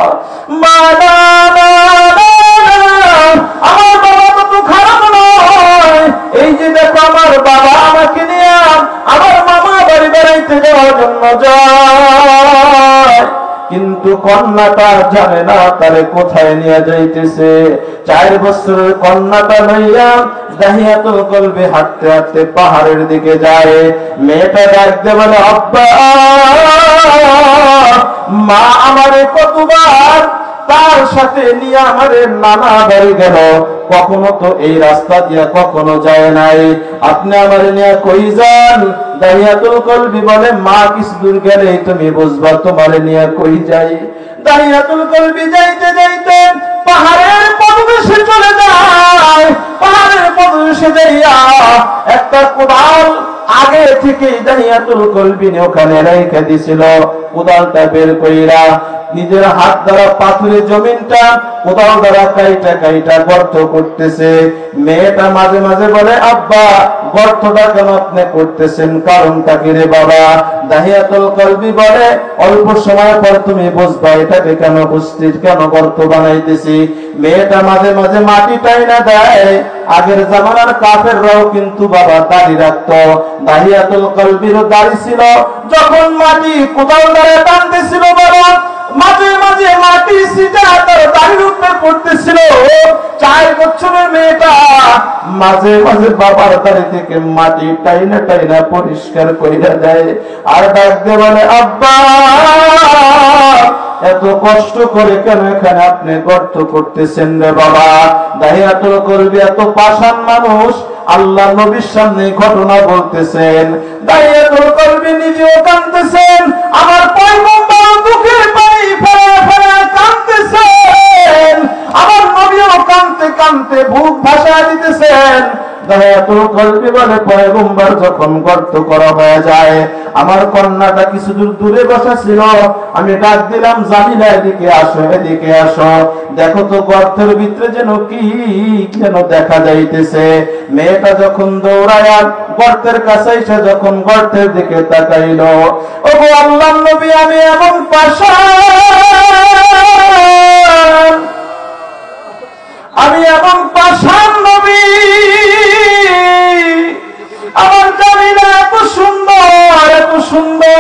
আমার আমার বাবা আমাকে নিয়ে আমার মামা বাড়ি বেড়াইতে যাওয়ার জন্য যায়, কিন্তু কন্যাটা জানে না তারে কোথায় নিয়ে যাইতেছে। 4 বছরের কন্যাটা লইয়া দাহিয়াতুল কলবি হাঁটতে হাঁটতে পাহাড়ের দিকে যায়। মেয়েটা ডাকতে বলে, আব্বা, মা আমারে কতবার তার সাথে নিয়ে আমারে নানা বাড়ি গেল, কখনো তো এই রাস্তা দিয়ে কখনো যায় নাই, আপনি আমারে নিয়ে কই যান? দাহিয়াতুল কলবি বলে, মা কিছু দূর গেলেই তুমি বুঝবা তোমারে নিয়ে কই যাই। দাহিয়াতুল কলবি যাইতে যাইতে পাহাড়ের পদদেশে চলে যায়। পাহাড়ের পদদেশে যাইয়া একটা কোদাল আগে থেকে দাহিয়াতুল কলবি ওখানে রেখে দিছিল। কোদালটা বের কইরা নিজের হাত দ্বারা পাথরের জমিনটা কোদাল দ্বারা কাইটা কাইটা গর্ত করতেছে। মেয়েটা মাঝে মাঝে বলে, আব্বা, গর্তটা কেন আপনি করতেছেন? কারণটা কি রে বাবা? দাহিয়াতুল কলবি বলে, অল্প সময় পর তুমি বুঝবা এটাকে কেন বুঝতে, কেন গর্ত বানাইতেছি। মেয়েটা মাঝে মাঝে মাটি টাইনা দেয়। আগের জামানার কাফেররাও কিন্তু বাবা দাড়ি রাখতো, দাহিয়াতুল কলবিরও দাড়ি ছিল। যখন মাটি কোদাল দ্বারা টানতেছিল বাবা, মাঝে মাঝে মাটি সিটা তার দাড়ির উপরে পড়তেছিল। 4 বছরের মেয়েটা মাঝে মাঝে বাবার দাড়ি থেকে মাটি টাইনা টাইনা পরিষ্কার কইরা দেয়, আর ডাক দিয়ে বলে, আব্বা, এত কষ্ট করে কেন এখানে আপনি গর্ত করতেছেন রে বাবা? দাহিয়াতুল কলবি এত পাষাণ মানুষ, আল্লাহ নবীর সামনে ঘটনা বলতেছেন। দাহিয়াতুল কলবি নিজেও কাঁদতেছেন, আমার পয়গম্বর দুঃখের পানি ফেলে ফেলে কাঁদতেছেন, আমার নবীও কাঁদতে কাঁদতে বুক ভাসায় দিতেছেন। দাহিয়াতুল কলবি বলে, পয়গম্বর যখন গর্ত করা হয়ে যায়, আমার কন্যাটা কিছু দূর দূরে বসা ছিল, আমি ডাক দিলাম, জামিলা এদিকে আসো, এদিকে আসো, দেখো তো গর্তের ভিতরে যেন কি যেন দেখা যাইতেছে। মেয়েটা যখন দৌড়ায়া গর্তের কাছে এসে যখন গর্তের দিকে তাকাইল, ওগো আল্লাহর নবী, আমি এমন পাষাণ, আমি এমন পাষাণ নবী, আমার জামিলা এত সুন্দর, এত সুন্দর,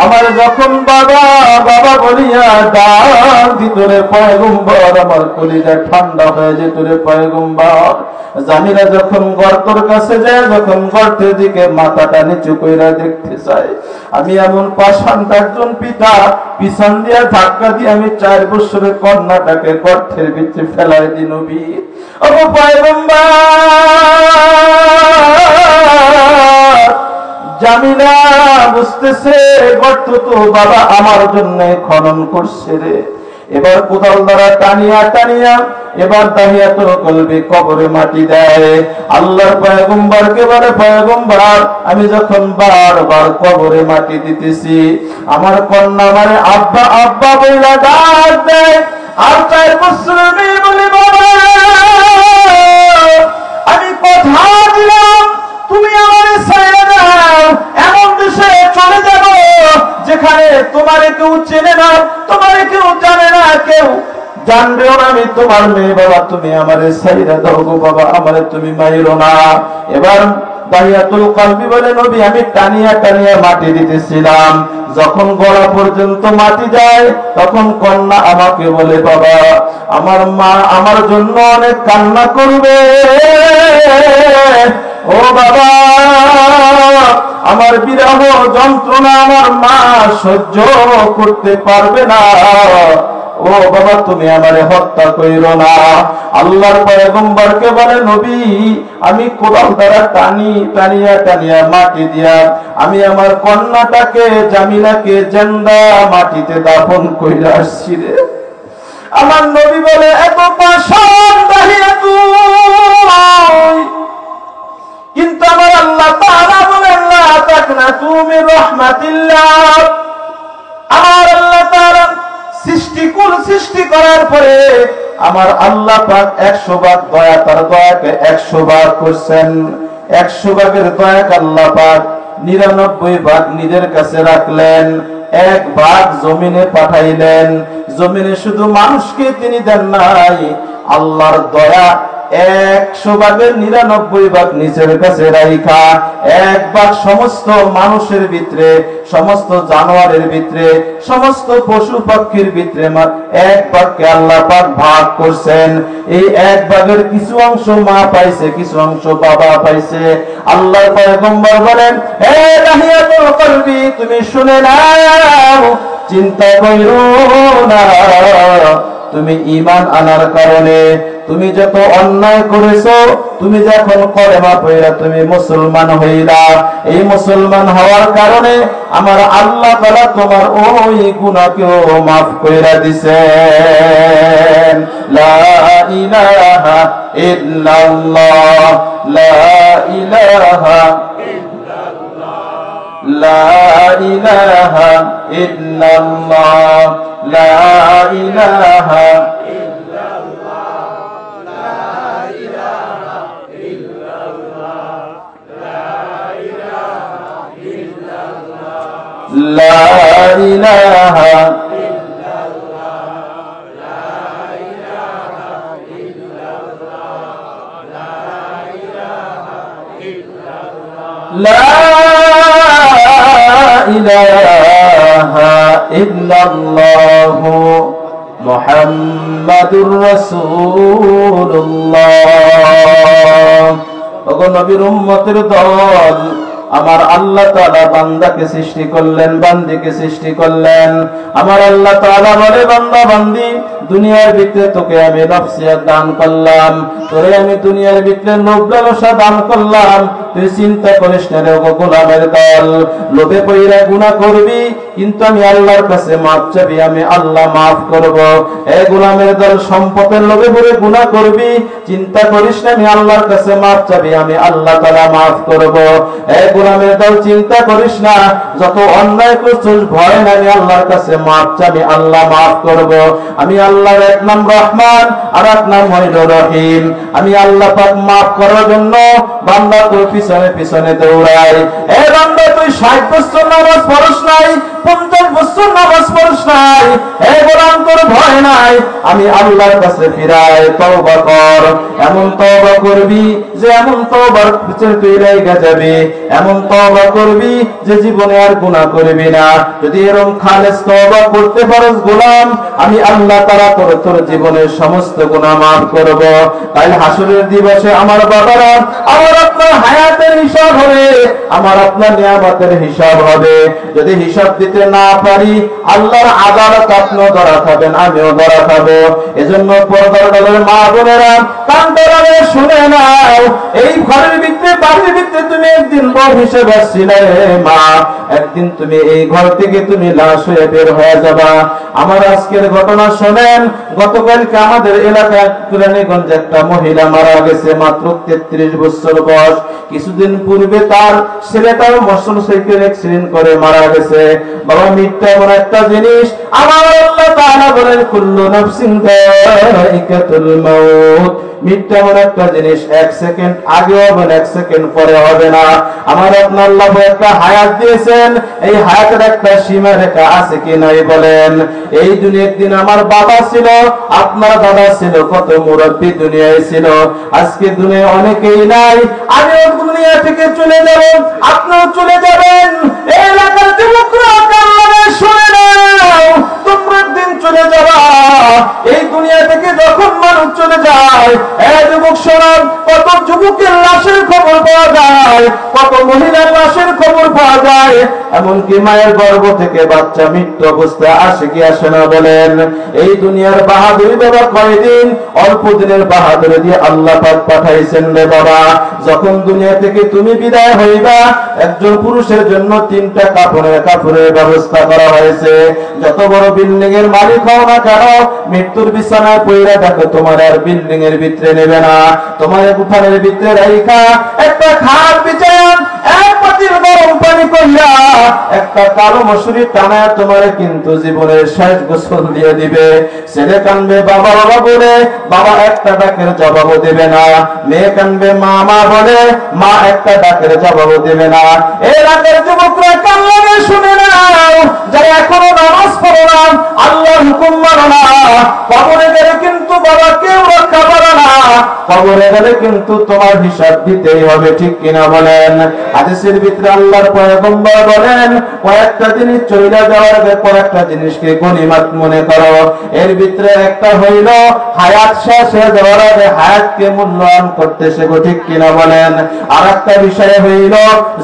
আমার যখন বাবা বাবা বলিয়া ডাক ভিতরে পয়গম্বর, আমার কলিজা ঠান্ডা হয়ে যেত রে পয়গম্বর। জামিলা যখন গর্তের কাছে যায়, যখন গর্তের দিকে মাথাটা নিচু কইরা দেখতে চাই, আমি এমন পাষাণ একজন পিতা, পিছন দিয়া ধাক্কা দিয়ে আমি 4 বছরের কন্যাটাকে গর্তের ভিতরে ফেলাই দি নবী। ও পয়গম্বর, জামিলা বুঝতেছে গর্ত তো বাবা আমার জন্য খনন করছে রে। এবার কোদাল দ্বারা টানিয়া টানিয়া এবার দাহিয়াতুল কলবি কবরে মাটি দেয়। আল্লাহর পয়গম্বরকে বলে, পয়গম্বর, আমি যখন বারবার কবরে মাটি দিতেছি, আমার কন্যা আমারে আব্বা আব্বা বইলা ডাক দেয়। আর 4 বছরের মেয়ে বলে, বাবা, আমি কথা দিলাম তুমি আমারে ছেড়ে দাও, এমন দেশে চলে যাব যেখানে তোমারে কেউ চেনে না, তোমারে কেউ জানে না, কেউ জানবেও না আমি তোমার মেয়ে। বাবা, তুমি আমারে ছেড়ে দাও গো বাবা, আমারে তুমি মাইরো না। এবার দাহিয়াতুল কলবি বলে, নবী, আমি টানিয়া টানিয়া মাটি দিতেছিলাম, যখন গলা পর্যন্ত মাটি যায়, তখন কন্যা আমাকে বলে, বাবা, আমার মা আমার জন্য অনেক কান্না করবে, ও বাবা, আমার বিরহ যন্ত্রণা আমার মা সহ্য করতে পারবে না, ও বাবা, তুমি আমারে হত্যা কইরো না। আল্লাহর পয়গম্বরকে বলে, নবী, আমি কোদাল দ্বারা টানিয়া টানিয়া মাটি দিয়া আমি আমার কন্যাটাকে জামিলাকে জিন্দা মাটিতে দাফন কইরা আসছি রে। আমার নবী বলে, এত পাষাণ দাহিয়াতুল, কিন্তু আমার আল্লাহ তাআলা বলেন, লা তাকনাতু মির রাহমাতিল্লাহ। আমার আল্লাহ তাআলা সৃষ্টি করার পরে আমার আল্লাহ পাক 100 ভাগ দয়া, তার দয়াকে 100 ভাগ করছেন। 100 ভাগের দয়াকে আল্লাহ পাক 99 ভাগ নিজের কাছে রাখলেন, 1 ভাগ জমিনে পাঠাইলেন। জমিনে শুধু মানুষকে তিনি দেন নাই, আল্লাহর দয়া 100 ভাগের 99 ভাগ নিচের কাছে রাইখা 1 ভাগ সমস্ত মানুষের ভিতরে, সমস্ত জানোয়ারের ভিতরে, সমস্ত পশু পাখির ভিতরে 1 ভাগকে আল্লাহ পাক ভাগ করছেন। এই 1 ভাগের কিছু অংশ মা পাইছে, কিছু অংশ বাবা পাইছে। আল্লাহর পয়গম্বর বলেন, হে রাহিয়াতুল কলবি, তুমি শুনে নাও, চিন্তা কইরো না। তুমি ঈমান আনার কারণে তুমি যত অন্যায় করেছো, তুমি যখন কলেমা পড়া তুমি মুসলমান হইলা, এই মুসলমান হওয়ার কারণে আমার আল্লাহ তাআলা তোমার ওই গুনাহকেও maaf কইরা দিবেন। লা ইলাহা ইল্লাল্লাহ, লা ইলাহা ইল্লাল্লাহ, লা ইলাহা ইল্লাল্লাহ, লা ইলাহা لا إله إلا الله، لا إله إلا الله মুহাম্মাদুর রাসূলুল্লাহ। ওগো নবীর উম্মতের দল, আমার আল্লাহ তাআলা বান্দাকে সৃষ্টি করলেন, বান্দিকে সৃষ্টি করলেন। আমার আল্লাহ তাআলা বলে, বান্দা বান্দি, দুনিয়ার ভিতরে তোকে আমি নফসিয়াত দান করলাম, তোরে আমি দুনিয়ার ভিতরে লোভ লালসা দান করলাম। তুই চিন্তা করিস না রে ওগো গোলামের দল, লোভে পড়ে গুনাহ করবি, কিন্তু আমি আল্লাহর কাছে মাফ চাবি, আমি আল্লাহ মাফ করব। এ গোলামের দল, সম্পদের লোভে পড়ে গুনাহ করবি, চিন্তা করিস না, আমি আল্লাহর কাছে মাফ চাবি, আমি আল্লাহ তাআলা মাফ করব। এ গোলামের দল, চিন্তা করিস না, যত অন্যায় করছিস ভয় না, আমি আল্লাহর কাছে মাফ চাবি, আল্লাহ মাফ করব। আমি আল্লাহর এক নাম রহমান, আর এক নাম হইল রহিম। আমি আল্লাহ পাক মাফ করার জন্য বান্দা তোর পিছনে পিছনে দৌড়াই। এ বান্দা, তুই 60 বছর নামাজ পড়স নাই, 50 বছর নামাজ পড়স নাই, এ গোলাম তোর ভয় নাই, আমি আল্লাহর কাছে ফিরাই, তওবা কর। এমন তওবা করবি যে এমন তওবার পিছনে তুই লেগে যাবি, এমন তওবা করবি যে জীবনে আর গুনাহ করবি না। যদি এরকম খালেস তওবা করতে পারস গোলাম, আমি আল্লাহ তাআলা তোর জীবনের সমস্ত গুনাহ মাফ করব। কাল হাসরের দিবসে আমার বাবারা, আমার আপনার হায়াতের হিসাব হবে, আমার আপনার নিয়ামতের হিসাব হবে। যদি হিসাব দিতে না পারি, আল্লাহর আদালত আপনিও ধরা খাবেন, আমিও ধরা খাবো। এজন্য পর্দার আড়ালের মা বোনেরা, কান ধরে শুনে নাও, এই ঘরের ভিতরে বাড়ির ভিতরে তুমি একদিন বউ হিসেবে আসছিলে মা, একদিন তুমি এই ঘর থেকে তুমি লাশ হয়ে বের হয়ে যাবা। আমার আজকের ঘটনা শোনেন, গতকালকে আমাদের এলাকায় পুরানীগঞ্জে একটা মহিলা মারা গেছে, মাত্র 33 বছর বয়স। কিছুদিন পূর্বে তার ছেলেটাও মোটরসাইকেল অ্যাক্সিডেন্ট করে মারা গেছে। বাবা, মৃত্যু এমন একটা জিনিস, আমার আল্লাহ তাআলা বলেন, কুল্লু নাফসিন যায়িকাতুল মাউত। মৃত্যু এমন একটা জিনিস, 1 সেকেন্ড আগে হবে না, 1 সেকেন্ড পরে হবে না। আমার আপনার আল্লাহ একটা হায়াত দিয়েছেন, এই হায়াতের একটা সীমা রেখা আছে কি নাই বলেন? এই দুনিয়ার দিন আমার বাবা ছিল, আপনার দাদা ছিল, কত মুরব্বী দুনিয়ায় ছিল, আজকে দুনিয়ায় অনেকেই নাই। আমিও দুনিয়া থেকে চলে যাব, আপনিও চলে যাবেন। এই এলাকার যুবকরা কান্না শুনে নাও, তোমরা একদিন চলে যাবা। এই দুনিয়া থেকে যখন মানুষ চলে যায়, যুবক শোনান, কত যুবকের লাশের খবর পাওয়া যায়, কত মহিলার লাশের খবর পাওয়া যায়, এমনকি মায়ের গর্ভ থেকে বাচ্চা মৃত্যু অবস্থায় আসে কি আসে না বলেন? এই দুনিয়ার বাহাদুরি বাবা কয়দিন, অল্প দিনের বাহাদুরি দিয়ে আল্লাহ পাক পাঠাইছেন রে বাবা। যখন দুনিয়া থেকে তুমি বিদায় হইবা, একজন পুরুষের জন্য 3টা কাপড়ের ব্যবস্থা করা হয়েছে। যত বড় বিল্ডিং এর মালিক হও না কেন, মৃত্যুর বিছানায় পড়ে দেখো, তোমার আর বিল্ডিং এর ভিতরে নেবে না, তোমার উঠানের ভিতরে রাইখা একটা খাট বিছান, এক পাতিল গরম পানি কইরা, এক একটা কালো মসুরি টানায় তোমার কিন্তু জীবনের শেষ গোসল দিয়ে দিবে। ছেলে কানবে বাবা বাবা বলে, বাবা একটা ডাকের জবাবও দেবে না। মেয়ে কানবে মা মা বলে, মা একটা ডাকের জবাবও দেবে না। এই রাতের যুবকরা কান লাগে শুনে নাও, যারা এখনো নামাজ পড়ো না, আল্লাহর হুকুম মানো না, কবরে গেলে কিন্তু বাবা কেউ রক্ষা পাবে না। কবরে গেলে কিন্তু তোমার হিসাব দিতেই হবে, ঠিক কিনা বলেন? হাদিসের ভিতরে আল্লাহর পয়গম্বর বলেন, কয়েকটা জিনিস চলে যাওয়ার আগে কয়েকটা জিনিসকে গনিমত মনে করো। এর ভিতরে একটা হইল হায়াত শেষ হয়ে যাওয়ার আগে হায়াতকে মূল্যায়ন করতে শেখো, ঠিক কিনা বলেন? আর একটা বিষয় হইল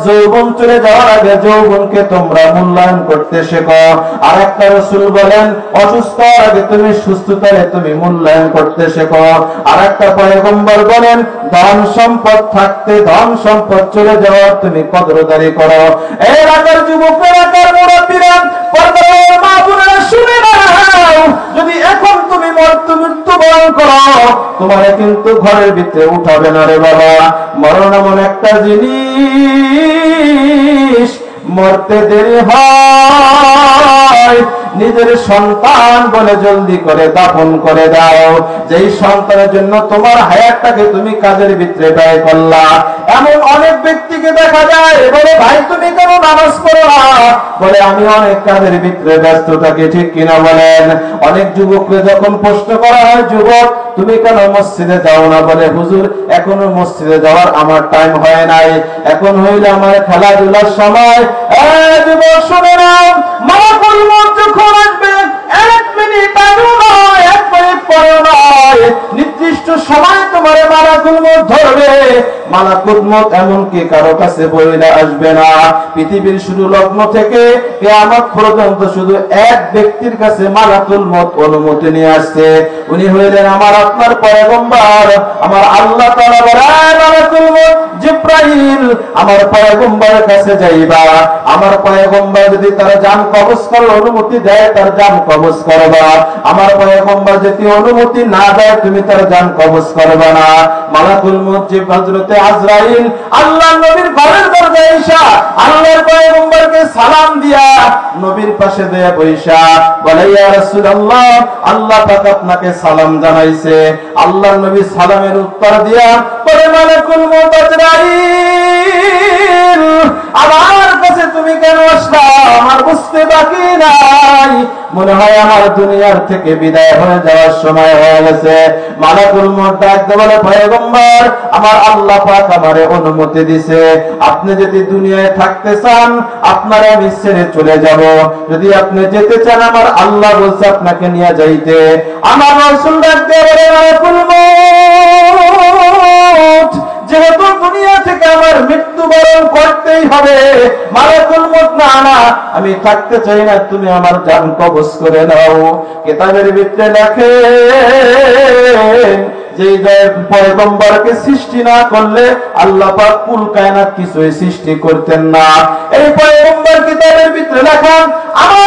যৌবন চলে যাওয়ার আগে যৌবনকে তোমরা মূল্যায়ন করতে শেখো। আর একটা রাসূল বলেন, অসুস্থতার আগে তুমি সুস্থতারে তুমি মূল্যায়ন করতে শেখো। আর একটা পয়গম্বর বলেন, ধন সম্পদ থাকতে ধন সম্পদ চলে যাওয়ার তুমি কদরদারি করো। এই রাতের যুবকের রাতের মুরব্বীরা, পর্দার মা বোনেরা শুনে নাও, যদি এখন তুমি মৃত্যুবরণ করো, তোমারে কিন্তু ঘরের ভিতরে উঠাবে না রে বাবা। মরণ এমন একটা জিনিস, মরতে দেরি হয়, নিজের সন্তান বলে জলদি করে দাফন করে দাও। যেই সন্তানের জন্য তোমার হায়াতটাকে তুমি কাজের ভিতরে ব্যয় করলা। এমন অনেক ব্যক্তিকে দেখা যায়, বলে ভাই তুমি কেন নামাজ পড়ো না? বলে আমি অনেক কাজের ভিতরে ব্যস্ত থাকি, ঠিক কিনা বলেন? অনেক যুবককে যখন প্রশ্ন করা হয়, যুবক তুমি কেন মসজিদে যাও না? বলে হুজুর এখনো মসজিদে যাওয়ার আমার টাইম হয় নাই, এখন হইলে আমার খেলাধুলার সময়। যুবক শুনে নাও, মালাকুল মউত যখন আসবে 1 মিনিট আগে নয়, 1 মিনিট পরে নয়, নির্দিষ্ট সময় তোমার মালাকুল মউত ধরবে। মালাকুল মউত এমনকি কারো কাছে বইলে আসবে না। পৃথিবীর শুরু লগ্ন থেকে কিয়ামত পর্যন্ত শুধু এক ব্যক্তির কাছে মালাকুল মউত অনুমতি নিয়ে আসছে, উনি হইলেন আমার আপনার পয়গম্বর। আমার আল্লাহ তাআলা বলেন, মালাকুল মউত জিবরাইল আমার পয়গম্বরের কাছে যাইবা, আমার পয়গম্বর যদি তার জান কবজ করার অনুমতি দেয় তার জান কবজ করবা, আমার পয়গম্বর যদি অনুমতি না দেয় তুমি তার জান কবজ করবা না। মালাকুল মউত যে হযরতে আজরাইল আল্লাহর নবীর ঘরের দরজায় এসে আল্লাহর পয়গম্বরকে সালাম দিয়া নবীর পাশে দেয়া বইসা বলে, ইয়া রাসূলুল্লাহ আল্লাহ পাক আপনাকে সালাম জানাইছে। আল্লাহর নবী সালামের উত্তর দিয়া বলে, মালাকুল মউত আজরাইল আমার কাছে তুমি কেন আসলা? আমার বুঝতে বাকি নাই, মনে হয় আমার দুনিয়ার থেকে বিদায় হয়ে যাওয়ার সময় হয়ে গেছে। মালাকুল মউত ডাকতে বলে, পয়গম্বর আমার আল্লাহ পাক আমারে অনুমতি দিয়েছে, আপনি যদি দুনিয়ায় থাকতে চান আপনারা আমি ছেড়ে চলে যাব, যদি আপনি যেতে চান আমার আল্লাহ বলছে আপনাকে নিয়ে যাইতে। আমার রাসূল ডাকতে বলে, মালাকুল মউত যেহেতু দুনিয়া থেকে আমার মৃত্যুবরণ করতেই হবে, মালাকুল মউত না না আমি থাকতে চাই না, তুমি আমার জান কবজ করে নাও। কিতাবের ভিতরে লেখে যে পয়গম্বরকে সৃষ্টি না করলে আল্লাহ পাক কুল কায়নাত কিছুই সৃষ্টি করতেন না। এই পয়গম্বর কিতাবের ভিতরে লেখা, আমার